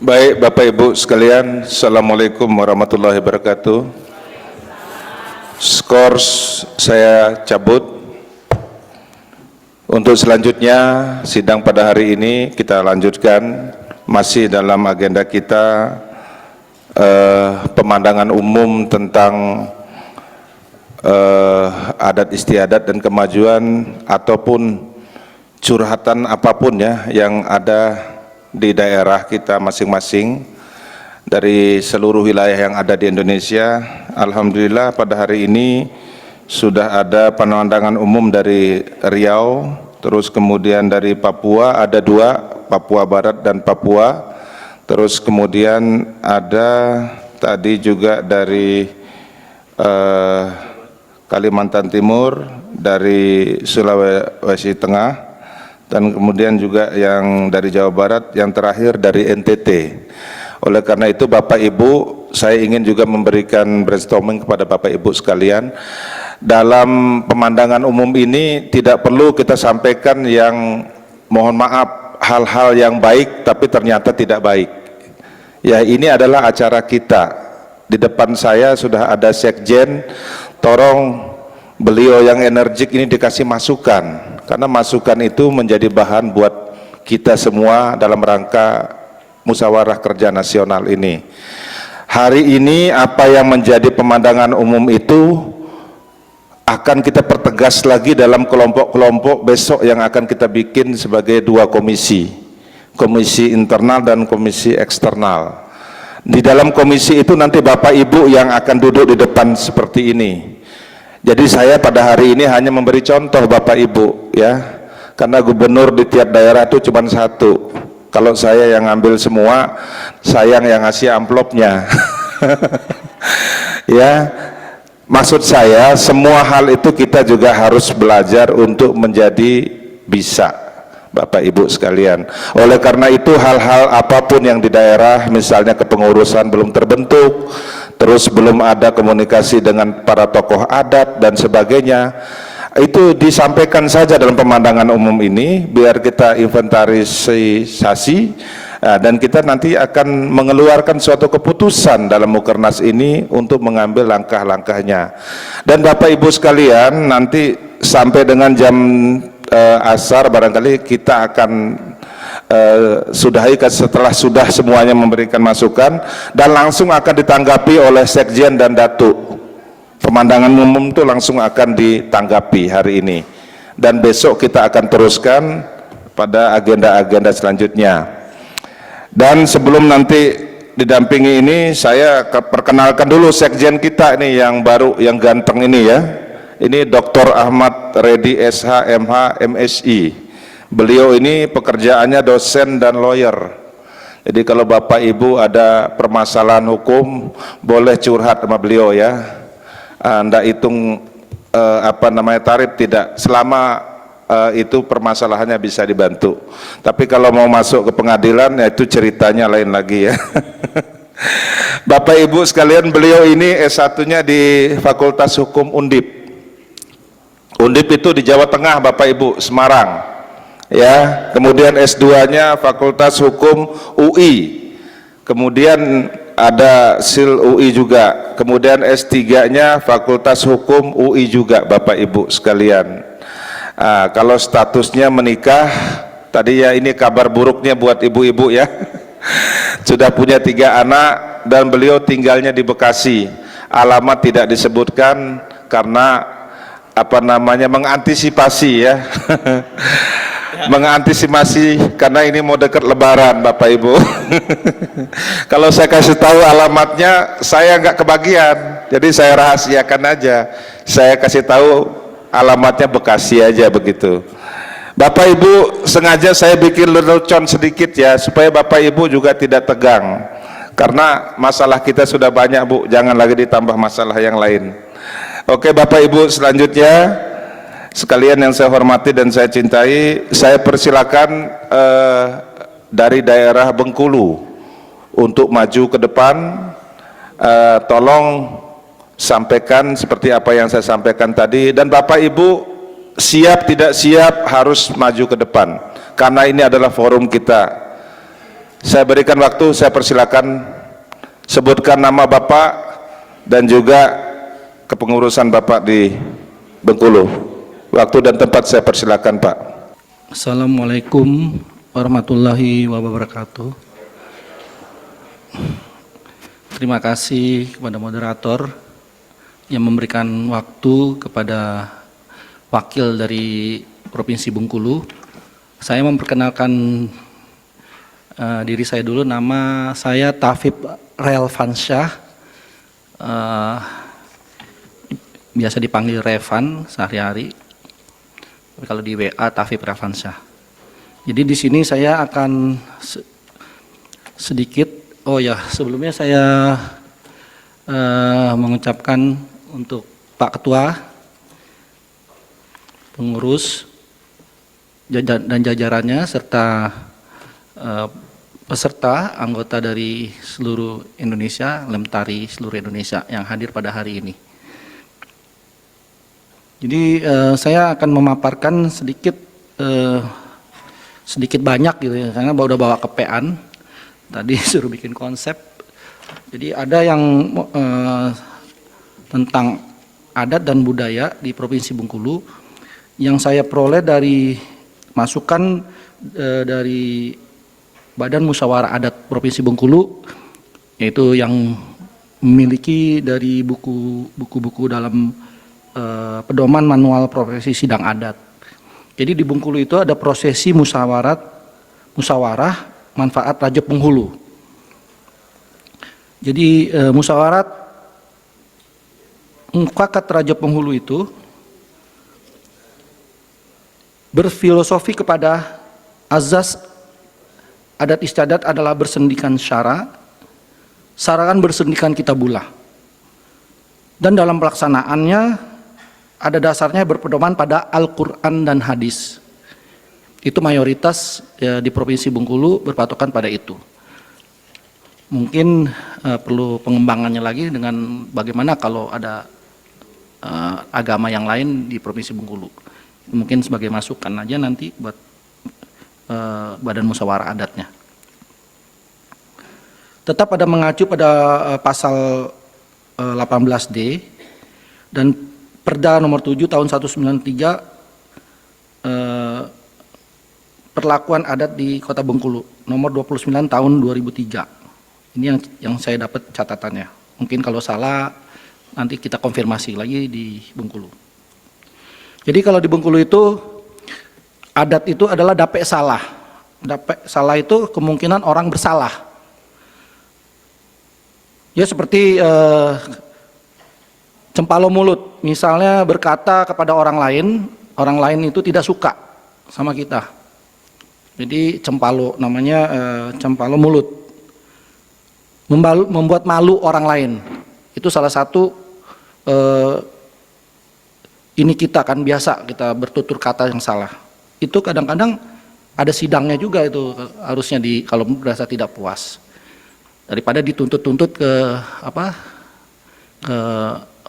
Baik Bapak Ibu sekalian, Assalamualaikum warahmatullahi wabarakatuh. Skor saya cabut. Untuk selanjutnya sidang pada hari ini kita lanjutkan masih dalam agenda kita pemandangan umum tentang adat istiadat dan kemajuan ataupun curhatan apapun ya yang ada di daerah kita masing-masing dari seluruh wilayah yang ada di Indonesia. Alhamdulillah pada hari ini sudah ada pemandangan umum dari Riau, terus kemudian dari Papua ada dua, Papua Barat dan Papua, terus kemudian ada tadi juga dari Kalimantan Timur, dari Sulawesi Tengah, dan kemudian juga yang dari Jawa Barat, yang terakhir dari NTT. Oleh karena itu Bapak Ibu, saya ingin juga memberikan brainstorming kepada Bapak Ibu sekalian. Dalam pemandangan umum ini tidak perlu kita sampaikan yang mohon maaf hal-hal yang baik tapi ternyata tidak baik. Ya, ini adalah acara kita. Di depan saya sudah ada sekjen, tolong beliau yang energik ini dikasih masukan, karena masukan itu menjadi bahan buat kita semua dalam rangka musyawarah kerja nasional ini. Hari ini apa yang menjadi pemandangan umum itu akan kita pertegas lagi dalam kelompok-kelompok besok yang akan kita bikin sebagai dua komisi, komisi internal dan komisi eksternal. Di dalam komisi itu nanti Bapak Ibu yang akan duduk di depan seperti ini. Jadi saya pada hari ini hanya memberi contoh Bapak Ibu ya, karena gubernur di tiap daerah itu cuma satu. Kalau saya yang ngambil semua, sayang yang ngasih amplopnya. Ya, maksud saya semua hal itu kita juga harus belajar untuk menjadi bisa, Bapak Ibu sekalian. Oleh karena itu hal-hal apapun yang di daerah, misalnya kepengurusan belum terbentuk, terus belum ada komunikasi dengan para tokoh adat dan sebagainya, itu disampaikan saja dalam pemandangan umum ini biar kita inventarisasi dan kita nanti akan mengeluarkan suatu keputusan dalam Mukernas ini untuk mengambil langkah-langkahnya. Dan Bapak Ibu sekalian, nanti sampai dengan jam asar barangkali kita akan sudahi setelah sudah semuanya memberikan masukan dan langsung akan ditanggapi oleh sekjen dan datuk. Pemandangan umum itu langsung akan ditanggapi hari ini dan besok kita akan teruskan pada agenda-agenda selanjutnya. Dan sebelum nanti didampingi ini, saya perkenalkan dulu sekjen kita ini yang baru, yang ganteng ini ya. Ini Dr. Ahmad Reddy SH MH MSI. Beliau ini pekerjaannya dosen dan lawyer. Jadi kalau Bapak Ibu ada permasalahan hukum boleh curhat sama beliau ya. Anda hitung tarif tidak, selama itu permasalahannya bisa dibantu. Tapi kalau mau masuk ke pengadilan ya itu ceritanya lain lagi ya. Bapak Ibu sekalian, beliau ini S1-nya di Fakultas Hukum Undip. Undip itu di Jawa Tengah Bapak Ibu, Semarang. Ya, kemudian S2-nya Fakultas Hukum UI, kemudian ada SIL UI juga, kemudian S3-nya Fakultas Hukum UI juga Bapak Ibu sekalian. Kalau statusnya menikah, tadi ya ini kabar buruknya buat ibu-ibu ya. Sudah punya 3 anak dan beliau tinggalnya di Bekasi. Alamat tidak disebutkan karena mengantisipasi ya. Mengantisipasi karena ini mau dekat Lebaran Bapak Ibu. Kalau saya kasih tahu alamatnya saya nggak kebagian, jadi saya rahasiakan aja. Saya kasih tahu alamatnya Bekasi aja begitu. Bapak Ibu, sengaja saya bikin lelucon sedikit ya supaya Bapak Ibu juga tidak tegang, karena masalah kita sudah banyak Bu, jangan lagi ditambah masalah yang lain. Oke Bapak Ibu, selanjutnya sekalian yang saya hormati dan saya cintai, saya persilakan dari daerah Bengkulu untuk maju ke depan. Tolong sampaikan seperti apa yang saya sampaikan tadi, dan Bapak Ibu siap tidak siap harus maju ke depan karena ini adalah forum kita. Saya berikan waktu, saya persilakan sebutkan nama Bapak dan juga kepengurusan Bapak di Bengkulu. Waktu dan tempat saya persilakan, Pak. Assalamualaikum warahmatullahi wabarakatuh. Terima kasih kepada moderator yang memberikan waktu kepada wakil dari Provinsi Bengkulu. Saya memperkenalkan diri saya dulu. Nama saya Tafib Relvansyah, biasa dipanggil Revan sehari-hari. Tapi kalau di WA Tafib Relvansyah. Jadi di sini saya akan sedikit, sebelumnya saya mengucapkan untuk Pak Ketua, pengurus dan jajarannya serta peserta anggota dari seluruh Indonesia, Lemtari seluruh Indonesia yang hadir pada hari ini. Jadi saya akan memaparkan sedikit banyak gitu ya, karena udah bawa kepean tadi suruh bikin konsep. Jadi ada yang tentang adat dan budaya di Provinsi Bengkulu yang saya peroleh dari masukan dari Badan Musyawarah Adat Provinsi Bengkulu, yaitu yang memiliki dari buku-buku dalam pedoman manual profesi sidang adat. Jadi di Bengkulu itu ada prosesi musyawarah manfaat Raja Penghulu. Jadi musyawarah mufakat Raja Penghulu itu berfilosofi kepada azas adat istiadat adalah bersendikan syara, sarangan bersendikan kitabullah. Dan dalam pelaksanaannya ada dasarnya berpedoman pada Al-Quran dan hadis. Itu mayoritas ya, di Provinsi Bengkulu berpatokan pada itu. Mungkin perlu pengembangannya lagi dengan bagaimana kalau ada agama yang lain di Provinsi Bengkulu. Mungkin sebagai masukan aja nanti buat Badan Musyawarah Adatnya. Tetap ada mengacu pada pasal 18D dan Perda nomor 7 tahun 193 perlakuan adat di Kota Bengkulu nomor 29 tahun 2003. Ini yang saya dapat catatannya. Mungkin kalau salah nanti kita konfirmasi lagi di Bengkulu. Jadi kalau di Bengkulu itu adat itu adalah dapek salah. Dapek salah itu kemungkinan orang bersalah. Ya seperti cempalo mulut, misalnya berkata kepada orang lain itu tidak suka sama kita. Jadi cempalo, namanya cempalo mulut. Membuat malu orang lain. Itu salah satu ini kita kan biasa kita bertutur kata yang salah. Itu kadang-kadang ada sidangnya juga itu harusnya kalau merasa tidak puas. Daripada dituntut-tuntut ke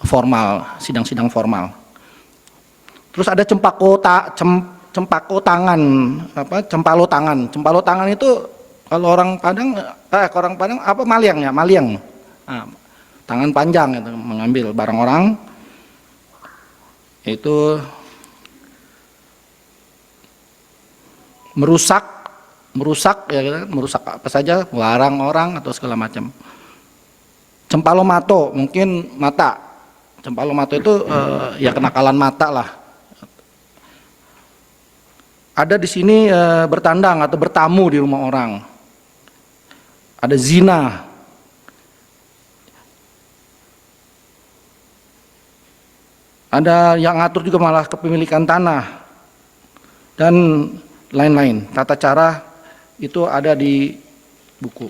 formal, sidang-sidang formal. Terus ada cempalo tangan. Cempalo tangan itu kalau orang Padang maliang ya, maliang. Nah, tangan panjang itu mengambil barang orang. Itu merusak ya, merusak apa saja, barang orang atau segala macam. Cempalo mato, mungkin mata. Cempalo mato itu ya kenakalan mata lah. Ada di sini bertandang atau bertamu di rumah orang. Ada zina. Ada yang ngatur juga malah kepemilikan tanah. Dan lain-lain. Tata cara itu ada di buku.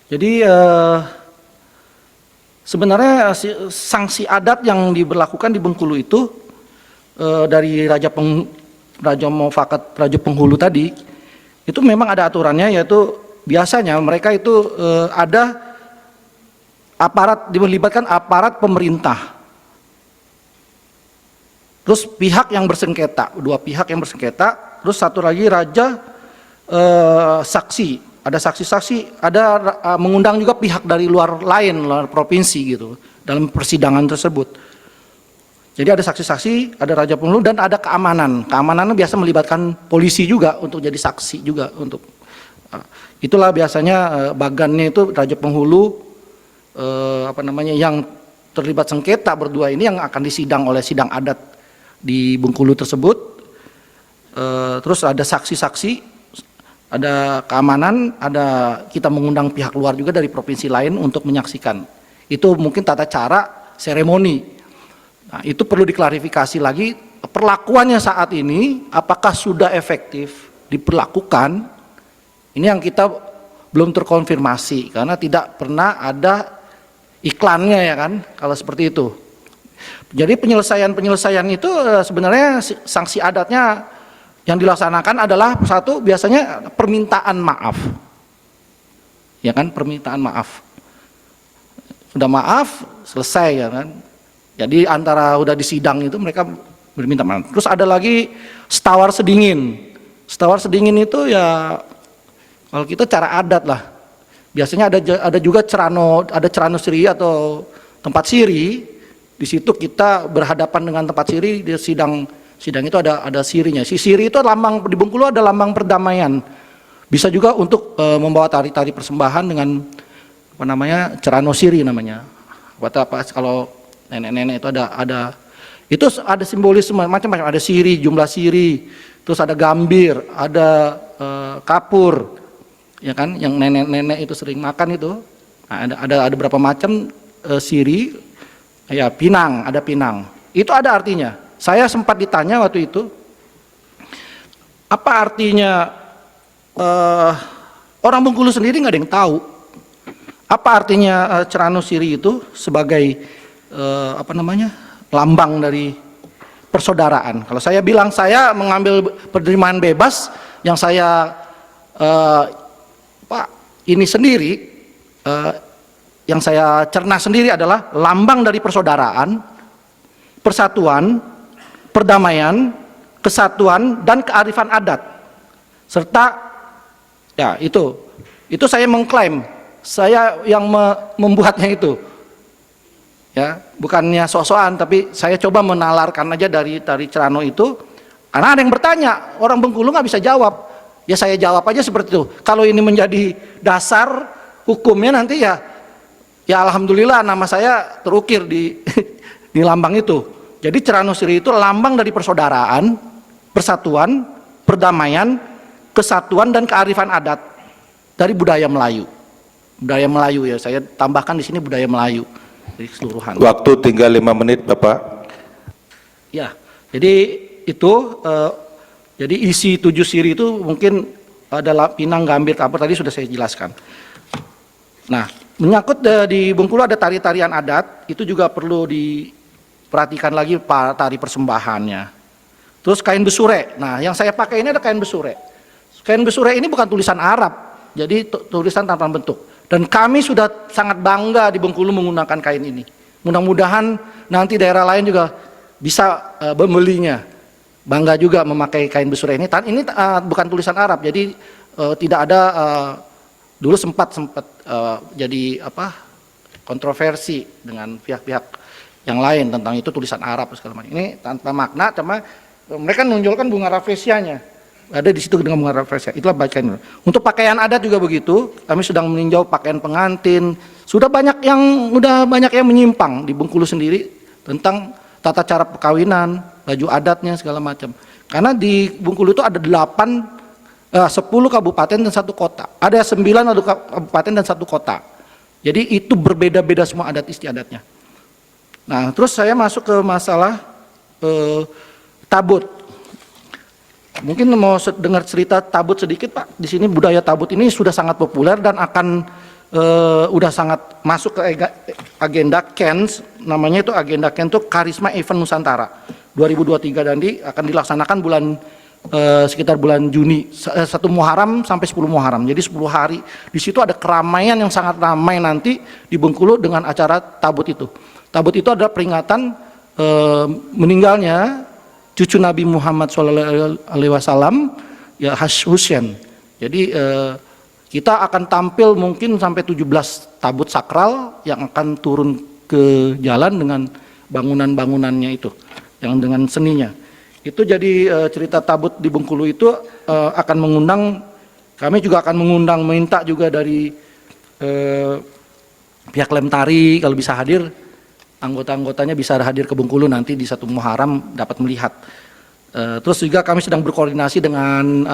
Jadi sebenarnya sanksi adat yang diberlakukan di Bengkulu itu dari Raja Mufakat Raja Penghulu tadi itu memang ada aturannya, yaitu biasanya mereka itu ada melibatkan aparat pemerintah. terus pihak yang bersengketa, dua pihak yang bersengketa, terus satu lagi raja saksi, ada saksi-saksi, ada mengundang juga pihak dari luar lain, luar provinsi gitu dalam persidangan tersebut. Jadi ada saksi-saksi, ada raja penghulu, dan ada keamanan. Keamanannya biasa melibatkan polisi juga untuk jadi saksi juga untuk itulah biasanya bagannya itu raja penghulu yang terlibat sengketa berdua ini yang akan disidang oleh sidang adat di Bengkulu tersebut. Terus ada saksi-saksi, ada keamanan, ada kita mengundang pihak luar juga dari provinsi lain untuk menyaksikan. Itu mungkin tata cara seremoni. Nah, itu perlu diklarifikasi lagi perlakuannya saat ini apakah sudah efektif diperlakukan. Ini yang kita belum terkonfirmasi karena tidak pernah ada iklannya ya kan kalau seperti itu. Jadi penyelesaian itu sebenarnya sanksi adatnya yang dilaksanakan adalah satu biasanya permintaan maaf. Ya kan, permintaan maaf. Sudah maaf, selesai ya kan. Jadi antara udah di sidang itu mereka berminta maaf. Terus ada lagi setawar sedingin. Setawar sedingin itu ya kalau kita cara adat lah. Biasanya ada juga ada cerano siri atau tempat siri. Di situ kita berhadapan dengan tempat siri di sidang itu ada sirinya. Si siri itu lambang di Bengkulu, ada lambang perdamaian. Bisa juga untuk membawa tari-tari persembahan dengan cerano siri namanya. Kalau nenek-nenek itu ada simbolis macam-macam, ada siri, jumlah siri, terus ada gambir, ada kapur, ya kan, yang nenek-nenek itu sering makan itu. Nah, ada beberapa macam siri, ya pinang, ada pinang. Itu ada artinya. Saya sempat ditanya waktu itu, apa artinya orang Bengkulu sendiri nggak ada yang tahu. Apa artinya cerano siri itu sebagai lambang dari persaudaraan. Kalau saya bilang saya mengambil penerimaan bebas yang saya ini sendiri yang saya cerna sendiri adalah lambang dari persaudaraan, persatuan, perdamaian, kesatuan dan kearifan adat. Serta ya itu saya mengklaim saya yang membuatnya itu. Ya, bukannya sok-sokan, tapi saya coba menalarkan aja dari cerano itu. Karena ada yang bertanya, orang Bengkulu nggak bisa jawab. Ya saya jawab aja seperti itu. Kalau ini menjadi dasar hukumnya nanti ya alhamdulillah nama saya terukir di di lambang itu. Jadi cerano siri itu lambang dari persaudaraan, persatuan, perdamaian, kesatuan dan kearifan adat dari budaya Melayu. Budaya Melayu ya, saya tambahkan di sini budaya Melayu. Keseluruhan. Waktu tinggal 5 menit Bapak. Ya, jadi itu jadi isi 7 siri itu mungkin adalah pinang, gambir, kapur tadi sudah saya jelaskan. Nah, menyangkut di Bengkulu ada tari-tarian adat, itu juga perlu diperhatikan lagi tari persembahannya. Terus kain besure. Nah, yang saya pakai ini ada kain besure. Kain besure ini bukan tulisan Arab, jadi tulisan tanpa bentuk. Dan kami sudah sangat bangga di Bengkulu menggunakan kain ini. Mudah-mudahan nanti daerah lain juga bisa membelinya. Bangga juga memakai kain besure ini. Ini bukan tulisan Arab, jadi tidak ada dulu sempat jadi kontroversi dengan pihak-pihak yang lain tentang itu tulisan Arab segala macam. Ini tanpa makna, cuma mereka menonjolkan bunga rafflesianya. Ada di situ dengan bunga rafflesia. Itulah bagian. Untuk pakaian adat juga begitu. Kami sedang meninjau pakaian pengantin. Sudah banyak yang menyimpang di Bengkulu sendiri tentang tata cara perkawinan, baju adatnya segala macam. Karena di Bengkulu itu ada 10 kabupaten dan 1 kota. Ada 9 kabupaten dan 1 kota. Jadi itu berbeda-beda semua adat istiadatnya. Nah, terus saya masuk ke masalah tabut. Mungkin mau dengar cerita tabut sedikit Pak. Di sini budaya tabut ini sudah sangat populer dan akan udah sangat masuk ke agenda KENS. Namanya itu agenda KENS itu Karisma Event Nusantara 2023 nanti akan dilaksanakan sekitar bulan Juni 1 Muharram sampai 10 Muharram. Jadi 10 hari. Di situ ada keramaian yang sangat ramai nanti di Bengkulu dengan acara tabut itu. Tabut itu adalah peringatan meninggalnya cucu Nabi Muhammad SAW, ya Husain. Jadi kita akan tampil mungkin sampai 17 tabut sakral yang akan turun ke jalan dengan bangunan-bangunannya itu, yang dengan seninya. Itu jadi cerita tabut di Bengkulu itu akan mengundang, kami juga akan mengundang, minta juga dari pihak Lemtari kalau bisa hadir, anggota-anggotanya bisa hadir ke Bengkulu nanti di 1 Muharram dapat melihat. Terus juga kami sedang berkoordinasi dengan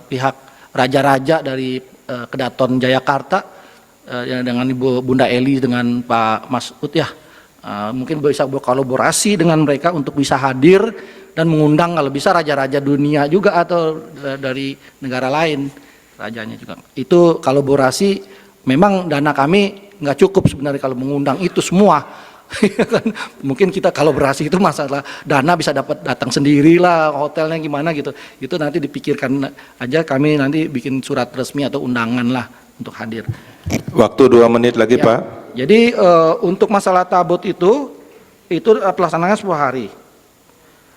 pihak raja-raja dari Kedaton Jayakarta, dengan Ibu Bunda Eli dengan Pak Masud ya. Mungkin bisa berkolaborasi dengan mereka untuk bisa hadir dan mengundang kalau bisa raja-raja dunia juga atau dari negara lain rajanya juga. Itu kolaborasi, memang dana kami nggak cukup sebenarnya kalau mengundang itu semua. Mungkin kita kolaborasi itu masalah dana bisa datang sendirilah, hotelnya gimana gitu. Itu nanti dipikirkan aja, kami nanti bikin surat resmi atau undangan lah untuk hadir. Waktu 2 menit lagi, Ya. Pak. Jadi untuk masalah tabut itu pelaksanaannya 10 hari.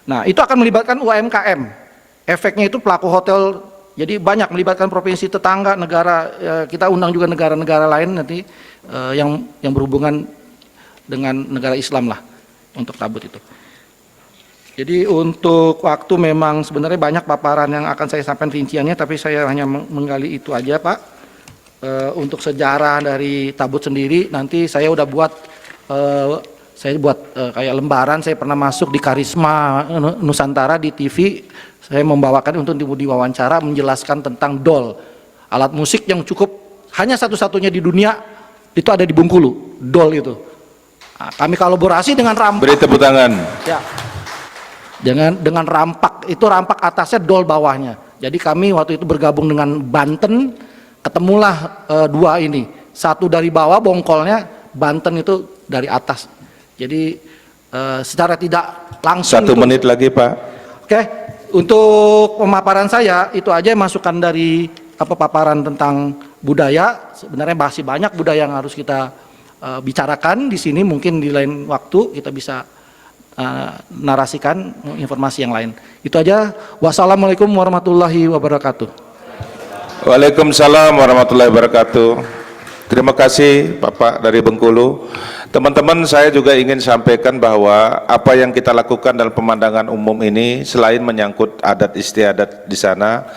Nah, itu akan melibatkan UMKM. Efeknya itu pelaku hotel, jadi banyak melibatkan provinsi tetangga, negara, kita undang juga negara-negara lain nanti yang berhubungan dengan negara Islam lah untuk tabut itu. Jadi untuk waktu memang sebenarnya banyak paparan yang akan saya sampaikan rinciannya, tapi saya hanya menggali itu aja, Pak. Untuk sejarah dari tabut sendiri nanti saya udah buat, kayak lembaran. Saya pernah masuk di Karisma Nusantara di TV, saya membawakan untuk diwawancara menjelaskan tentang dol, alat musik yang cukup hanya satu-satunya di dunia itu ada di Bengkulu, dol itu. Nah, kami kolaborasi dengan Rampak. Beri tepuk tangan. Ya. Dengan Rampak, itu Rampak atasnya, dol bawahnya. Jadi kami waktu itu bergabung dengan Banten, ketemulah dua ini. Satu dari bawah bongkolnya, Banten itu dari atas. Jadi secara tidak langsung. 1 menit lagi, Pak. Oke, untuk pemaparan saya itu aja masukan dari paparan tentang budaya. Sebenarnya masih banyak budaya yang harus kita bicarakan di sini, mungkin di lain waktu kita bisa narasikan informasi yang lain. Itu aja. Wassalamualaikum warahmatullahi wabarakatuh. Waalaikumsalam warahmatullahi wabarakatuh. Terima kasih Bapak dari Bengkulu. Teman-teman, saya juga ingin sampaikan bahwa apa yang kita lakukan dalam pemandangan umum ini selain menyangkut adat istiadat di sana,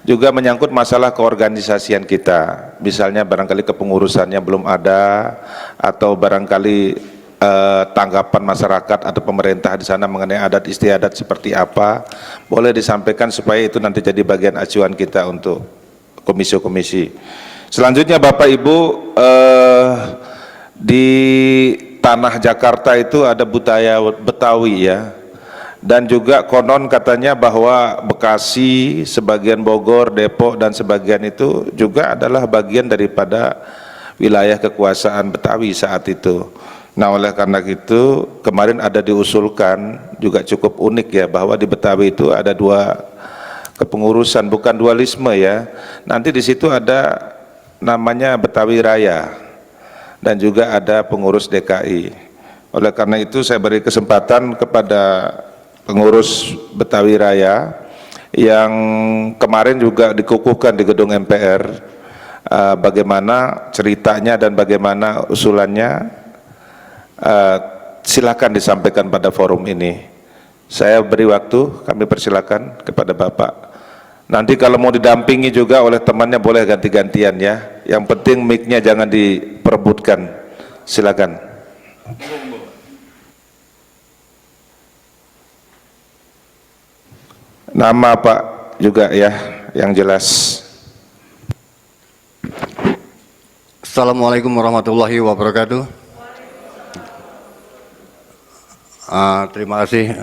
juga menyangkut masalah keorganisasian kita. Misalnya barangkali kepengurusannya belum ada, atau barangkali tanggapan masyarakat atau pemerintah di sana mengenai adat istiadat seperti apa, boleh disampaikan supaya itu nanti jadi bagian acuan kita untuk komisi-komisi. Selanjutnya Bapak Ibu, di tanah Jakarta itu ada budaya Betawi ya. Dan juga konon katanya bahwa Bekasi, sebagian Bogor, Depok dan sebagian itu juga adalah bagian daripada wilayah kekuasaan Betawi saat itu. Nah, oleh karena itu kemarin ada diusulkan juga cukup unik ya, bahwa di Betawi itu ada 2 kepengurusan, bukan dualisme ya. Nanti di situ ada namanya Betawi Raya dan juga ada pengurus DKI. Oleh karena itu saya beri kesempatan kepada pengurus Betawi Raya yang kemarin juga dikukuhkan di gedung MPR, bagaimana ceritanya dan bagaimana usulannya, silakan disampaikan pada forum ini. Saya beri waktu, kami persilakan kepada Bapak. Nanti kalau mau didampingi juga oleh temannya boleh ganti-gantian ya. Yang penting mic-nya jangan diperebutkan. Silakan. Nama Pak juga ya, yang jelas. Assalamualaikum warahmatullahi wabarakatuh. Terima kasih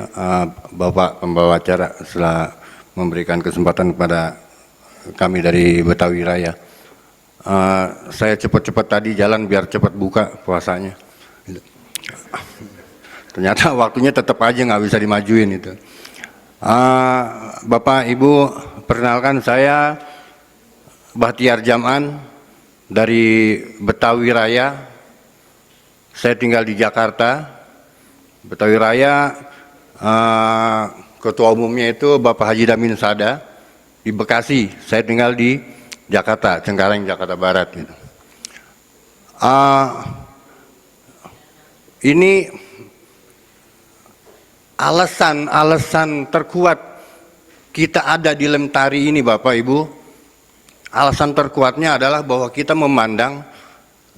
Bapak pembawa acara setelah memberikan kesempatan kepada kami dari Betawi Raya. Saya cepat-cepat tadi jalan biar cepat buka puasanya. Ternyata waktunya tetap aja nggak bisa dimajuin itu. Bapak Ibu, perkenalkan saya Bahtiar Jaman dari Betawi Raya. Saya tinggal di Jakarta. Betawi Raya ketua umumnya itu Bapak Haji Damin Sada di Bekasi. Saya tinggal di Jakarta, Cengkareng, Jakarta Barat. Gitu. Ini alasan terkuat kita ada di Lemtari ini, Bapak Ibu. Alasan terkuatnya adalah bahwa kita memandang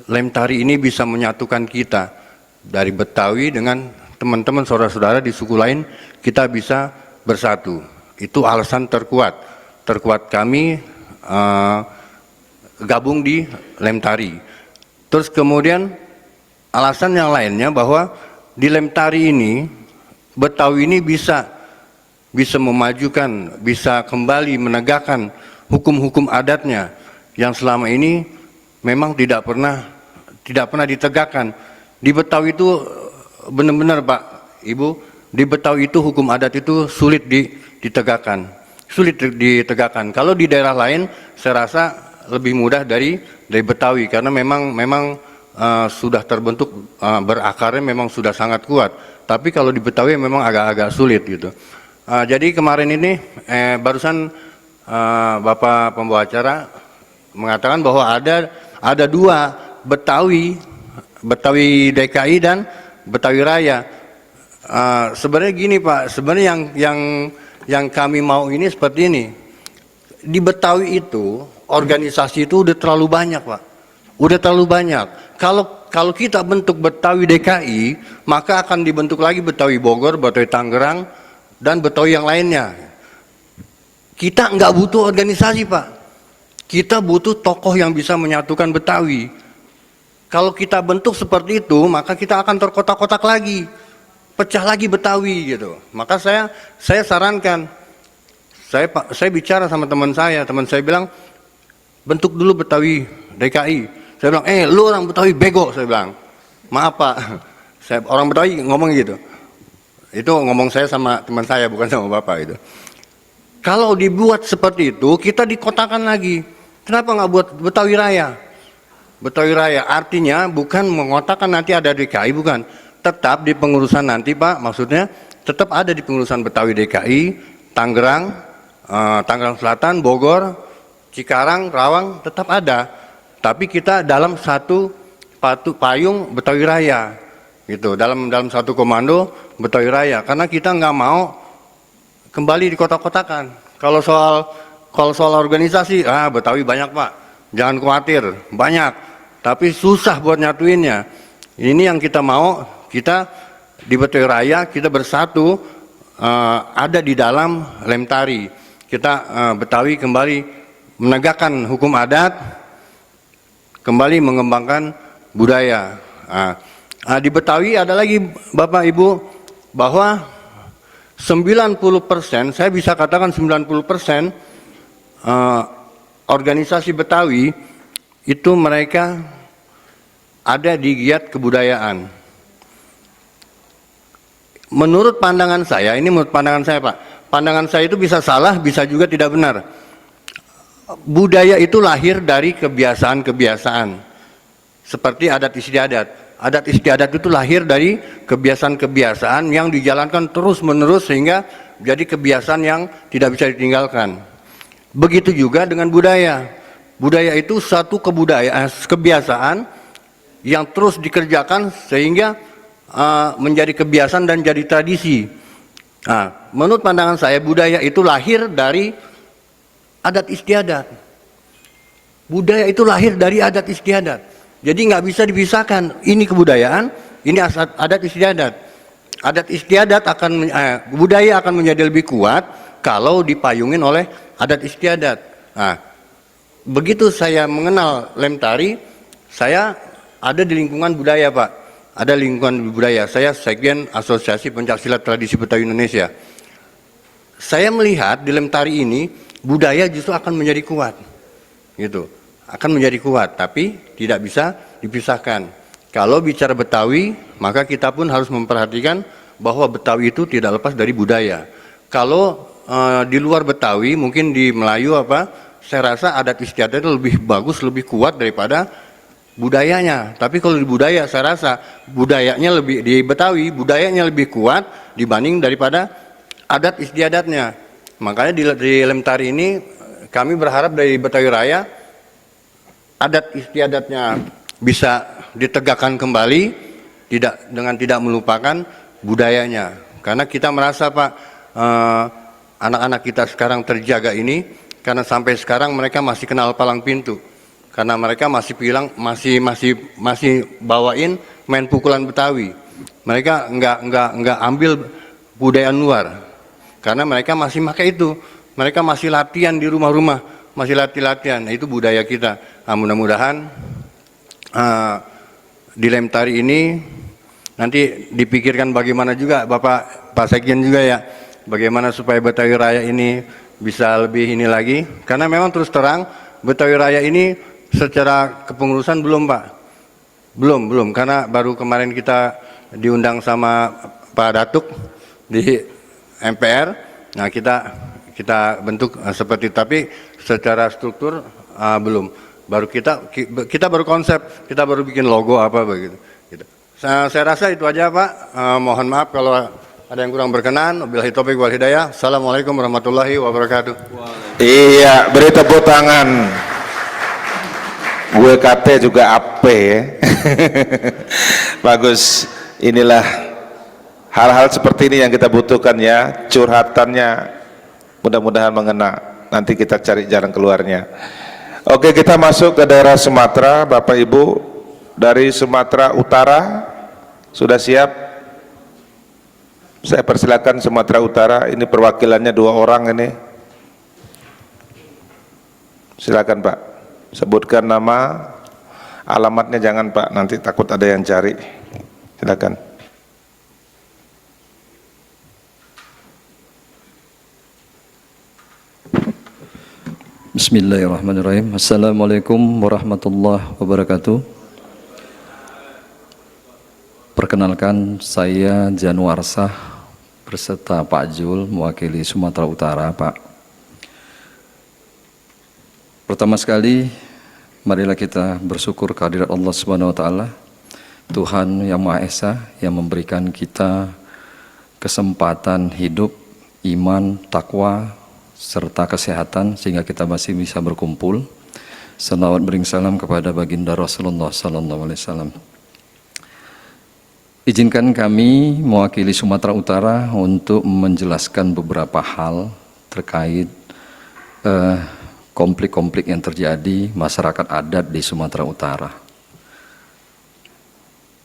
Lemtari ini bisa menyatukan kita dari Betawi dengan teman-teman saudara-saudara di suku lain, kita bisa bersatu. Itu alasan terkuat kami gabung di Lemtari. Terus kemudian alasan yang lainnya bahwa di Lemtari ini Betawi ini bisa memajukan, bisa kembali menegakkan hukum-hukum adatnya yang selama ini memang tidak pernah ditegakkan. Di Betawi itu benar-benar Pak Ibu, di Betawi itu hukum adat itu sulit ditegakkan. Kalau di daerah lain saya rasa lebih mudah dari Betawi karena memang sudah terbentuk, berakarnya memang sudah sangat kuat. Tapi kalau di Betawi memang agak-agak sulit gitu. Jadi kemarin ini barusan Bapak pembawa acara mengatakan bahwa ada dua Betawi DKI dan Betawi Raya. Sebenarnya gini Pak, sebenarnya yang kami mau ini seperti ini. Di Betawi itu organisasi itu udah terlalu banyak Pak, udah terlalu banyak. Kalau kita bentuk Betawi DKI, maka akan dibentuk lagi Betawi Bogor, Betawi Tangerang, dan Betawi yang lainnya. Kita nggak butuh organisasi Pak, kita butuh tokoh yang bisa menyatukan Betawi. Kalau kita bentuk seperti itu, maka kita akan terkotak-kotak lagi, pecah lagi Betawi gitu. Maka saya sarankan, saya bicara sama teman saya bilang, bentuk dulu Betawi DKI. Saya bilang, lu orang Betawi bego, saya bilang. Maaf Pak, orang Betawi ngomong gitu. Itu ngomong saya sama teman saya, bukan sama Bapak itu. Kalau dibuat seperti itu, kita dikotakan lagi. Kenapa nggak buat Betawi Raya? Betawi Raya artinya bukan mengotakkan nanti ada DKI, bukan. Tetap di pengurusan nanti Pak, maksudnya tetap ada di pengurusan Betawi DKI, Tangerang, Tangerang Selatan, Bogor, Cikarang, Rawang, tetap ada. Tapi kita dalam satu payung Betawi Raya, gitu. Dalam satu komando Betawi Raya. Karena kita nggak mau kembali di kotak-kotakan. Kalau soal organisasi, Betawi banyak Pak, jangan khawatir, banyak. Tapi susah buat nyatuinnya. Ini yang kita mau, kita di Betawi Raya kita bersatu, ada di dalam Lemtari. Kita Betawi kembali menegakkan hukum adat, kembali mengembangkan budaya. Di Betawi ada lagi Bapak Ibu, bahwa 90%, saya bisa katakan 90% organisasi Betawi itu mereka ada di giat kebudayaan. Menurut pandangan saya, ini menurut pandangan saya Pak, pandangan saya itu bisa salah, bisa juga tidak benar. Budaya itu lahir dari kebiasaan-kebiasaan seperti adat istiadat. Adat istiadat itu lahir dari kebiasaan-kebiasaan yang dijalankan terus-menerus sehingga jadi kebiasaan yang tidak bisa ditinggalkan. Begitu juga dengan budaya. Budaya itu satu kebiasaan yang terus dikerjakan sehingga menjadi kebiasaan dan jadi tradisi. Menurut pandangan saya, budaya itu lahir dari adat istiadat. Budaya itu lahir dari adat istiadat. Jadi nggak bisa dipisahkan. Ini kebudayaan, ini adat istiadat. Adat istiadat budaya akan menjadi lebih kuat kalau dipayungin oleh adat istiadat. Begitu saya mengenal Lemtari, saya ada di lingkungan budaya Pak. Ada lingkungan budaya. Saya Sekjen Asosiasi Pencaksilat Tradisi Betawi Indonesia. Saya melihat di Lemtari ini budaya justru akan menjadi kuat, gitu, akan menjadi kuat, tapi tidak bisa dipisahkan. Kalau bicara Betawi, maka kita pun harus memperhatikan bahwa Betawi itu tidak lepas dari budaya. Kalau di luar Betawi, mungkin di Melayu saya rasa adat istiadat itu lebih bagus, lebih kuat daripada budayanya. Tapi kalau di budaya, saya rasa budayanya di Betawi budayanya lebih kuat dibanding daripada adat istiadatnya. Makanya di Lemtari ini kami berharap dari Betawi Raya adat istiadatnya bisa ditegakkan kembali, tidak melupakan budayanya. Karena kita merasa Pak, anak-anak kita sekarang terjaga ini karena sampai sekarang mereka masih kenal palang pintu. Karena mereka masih bilang masih bawain main pukulan Betawi. Mereka nggak ambil budaya luar. Karena mereka masih pakai itu. Mereka masih latihan di rumah-rumah, masih latihan. Itu budaya kita. Nah, mudah-mudahan di Lemtari ini nanti dipikirkan bagaimana juga Pak Sekjen juga ya, bagaimana supaya Betawi Raya ini bisa lebih ini lagi. Karena memang terus terang Betawi Raya ini secara kepengurusan belum Pak, belum karena baru kemarin kita diundang sama Pak Datuk di MPR. Nah kita bentuk seperti, tapi secara struktur belum. Baru kita baru konsep, kita baru bikin logo apa begitu. Gitu. Saya rasa itu aja Pak. Mohon maaf kalau ada yang kurang berkenan. Wabillahi taufiq wal hidayah. Assalamualaikum warahmatullahi wabarakatuh. Iya, beri tepuk tangan. WKT juga AP ya. Bagus. Inilah hal-hal seperti ini yang kita butuhkan ya, curhatannya mudah-mudahan mengena. Nanti kita cari jalan keluarnya. Oke, kita masuk ke daerah Sumatera. Bapak Ibu dari Sumatera Utara sudah siap? Saya persilakan Sumatera Utara. Ini perwakilannya 2 orang ini. Silakan Pak, sebutkan nama, alamatnya jangan Pak, nanti takut ada yang cari. Silakan. Bismillahirrahmanirrahim. Assalamualaikum warahmatullahi wabarakatuh. Perkenalkan, saya Januarsah berserta Pak Jul mewakili Sumatera Utara, Pak. Pertama sekali, marilah kita bersyukur kehadirat Allah Subhanahu wa taala, Tuhan yang Maha Esa yang memberikan kita kesempatan hidup, iman, takwa, serta kesehatan sehingga kita masih bisa berkumpul. Salawat bering salam kepada baginda Rasulullah sallallahu alaihi wasallam. Izinkan kami mewakili Sumatera Utara untuk menjelaskan beberapa hal terkait konflik-konflik yang terjadi masyarakat adat di Sumatera Utara.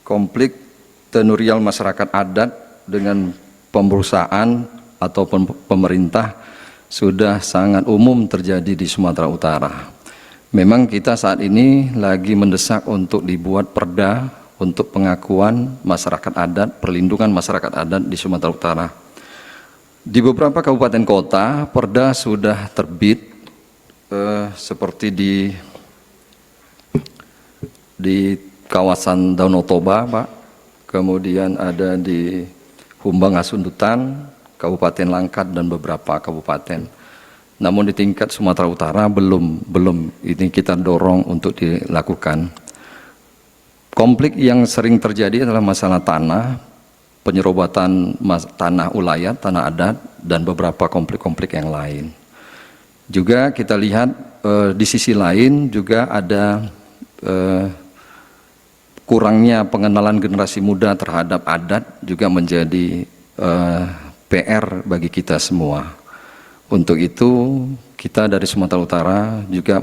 Konflik tenurial masyarakat adat dengan perusahaan ataupun pemerintah sudah sangat umum terjadi di Sumatera Utara. Memang kita saat ini lagi mendesak untuk dibuat perda untuk pengakuan masyarakat adat, perlindungan masyarakat adat di Sumatera Utara. Di beberapa kabupaten kota, perda sudah terbit seperti di kawasan Danau Toba, Pak. Kemudian ada di Humbang Asundutan, Kabupaten Langkat dan beberapa kabupaten. Namun di tingkat Sumatera Utara belum ini kita dorong untuk dilakukan. Konflik yang sering terjadi adalah masalah tanah, penyerobatan tanah ulayat, tanah adat, dan beberapa konflik-konflik yang lain. Juga kita lihat di sisi lain juga ada kurangnya pengenalan generasi muda terhadap adat juga menjadi PR bagi kita semua. Untuk itu kita dari Sumatera Utara juga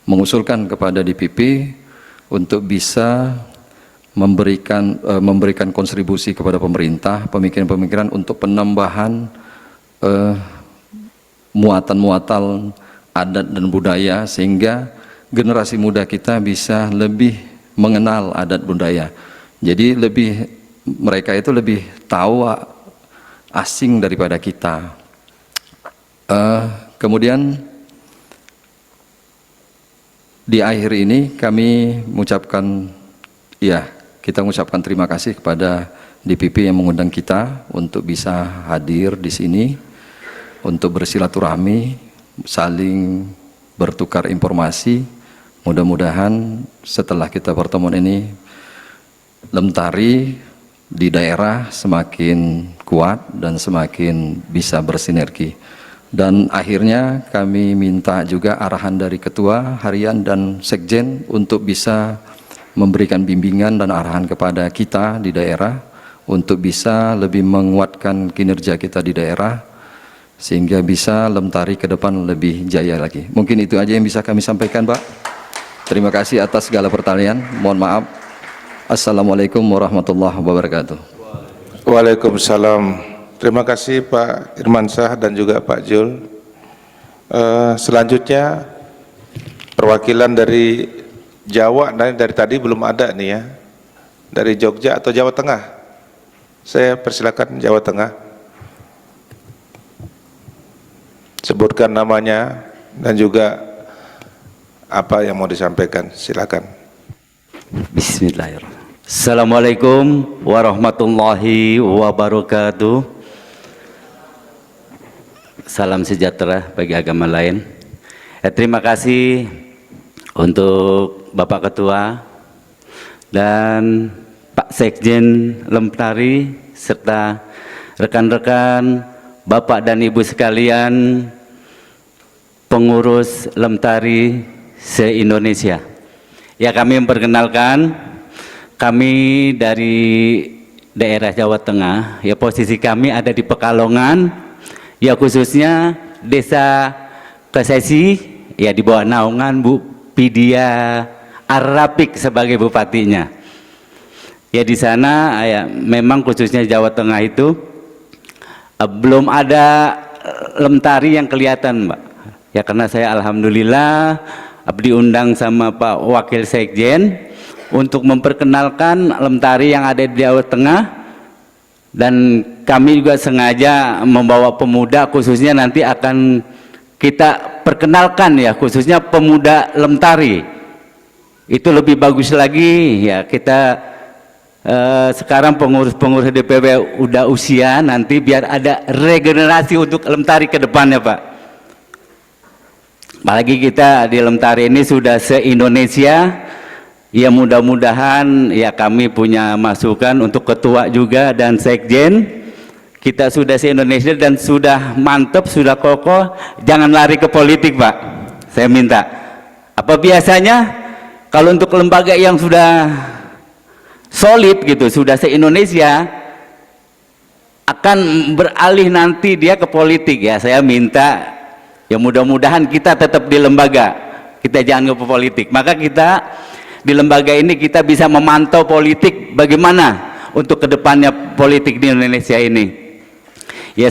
mengusulkan kepada DPP untuk bisa memberikan kontribusi kepada pemerintah, pemikiran-pemikiran untuk penambahan muatan-muatan adat dan budaya sehingga generasi muda kita bisa lebih mengenal adat budaya. Jadi mereka itu lebih tahu asing daripada kita. Kemudian di akhir ini kami kita mengucapkan terima kasih kepada DPP yang mengundang kita untuk bisa hadir di sini untuk bersilaturahmi, saling bertukar informasi. Mudah-mudahan setelah kita pertemuan ini Lemtari di daerah semakin kuat dan semakin bisa bersinergi. Dan akhirnya kami minta juga arahan dari Ketua Harian dan Sekjen untuk bisa memberikan bimbingan dan arahan kepada kita di daerah untuk bisa lebih menguatkan kinerja kita di daerah sehingga bisa Lemtari ke depan lebih jaya lagi. Mungkin itu aja yang bisa kami sampaikan, Pak. Terima kasih atas segala pertanyaan. Mohon maaf. Assalamualaikum warahmatullahi wabarakatuh. Waalaikumsalam. Terima kasih Pak Irmansyah dan juga Pak Jul. Selanjutnya perwakilan dari Jawa, dari tadi belum ada nih ya. Dari Jogja atau Jawa Tengah? Saya persilakan Jawa Tengah. Sebutkan namanya dan juga apa yang mau disampaikan. Silakan. Bismillahirrahmanirrahim. Assalamualaikum warahmatullahi wabarakatuh. Salam sejahtera bagi agama lain. Terima kasih untuk Bapak Ketua dan Pak Sekjen Lemtari serta rekan-rekan Bapak dan Ibu sekalian pengurus Lemtari se-Indonesia. Ya, kami memperkenalkan, kami dari daerah Jawa Tengah, ya posisi kami ada di Pekalongan, ya khususnya Desa Kesesi, ya di bawah naungan Bu Pidia Arrapik sebagai bupatinya. Ya di sana ya memang khususnya Jawa Tengah itu belum ada Lemtari yang kelihatan, Mbak. Ya karena saya alhamdulillah diundang sama Pak Wakil Sekjen untuk memperkenalkan Lemtari yang ada di Jawa Tengah, dan kami juga sengaja membawa pemuda, khususnya nanti akan kita perkenalkan ya, khususnya pemuda Lemtari. Itu lebih bagus lagi ya, kita sekarang pengurus-pengurus DPW udah usia, nanti biar ada regenerasi untuk Lemtari ke depannya, Pak. Apalagi kita di Lemtari ini sudah se-Indonesia, ya mudah-mudahan ya kami punya masukan untuk ketua juga dan sekjen. Kita sudah se-Indonesia dan sudah mantap, sudah kokoh, jangan lari ke politik, Pak. Saya minta. Apa biasanya kalau untuk lembaga yang sudah solid gitu, sudah se-Indonesia, akan beralih nanti dia ke politik ya. Saya minta ya mudah-mudahan kita tetap di lembaga, kita jangan ke politik. Maka kita di lembaga ini kita bisa memantau politik, bagaimana untuk kedepannya politik di Indonesia ini. Ya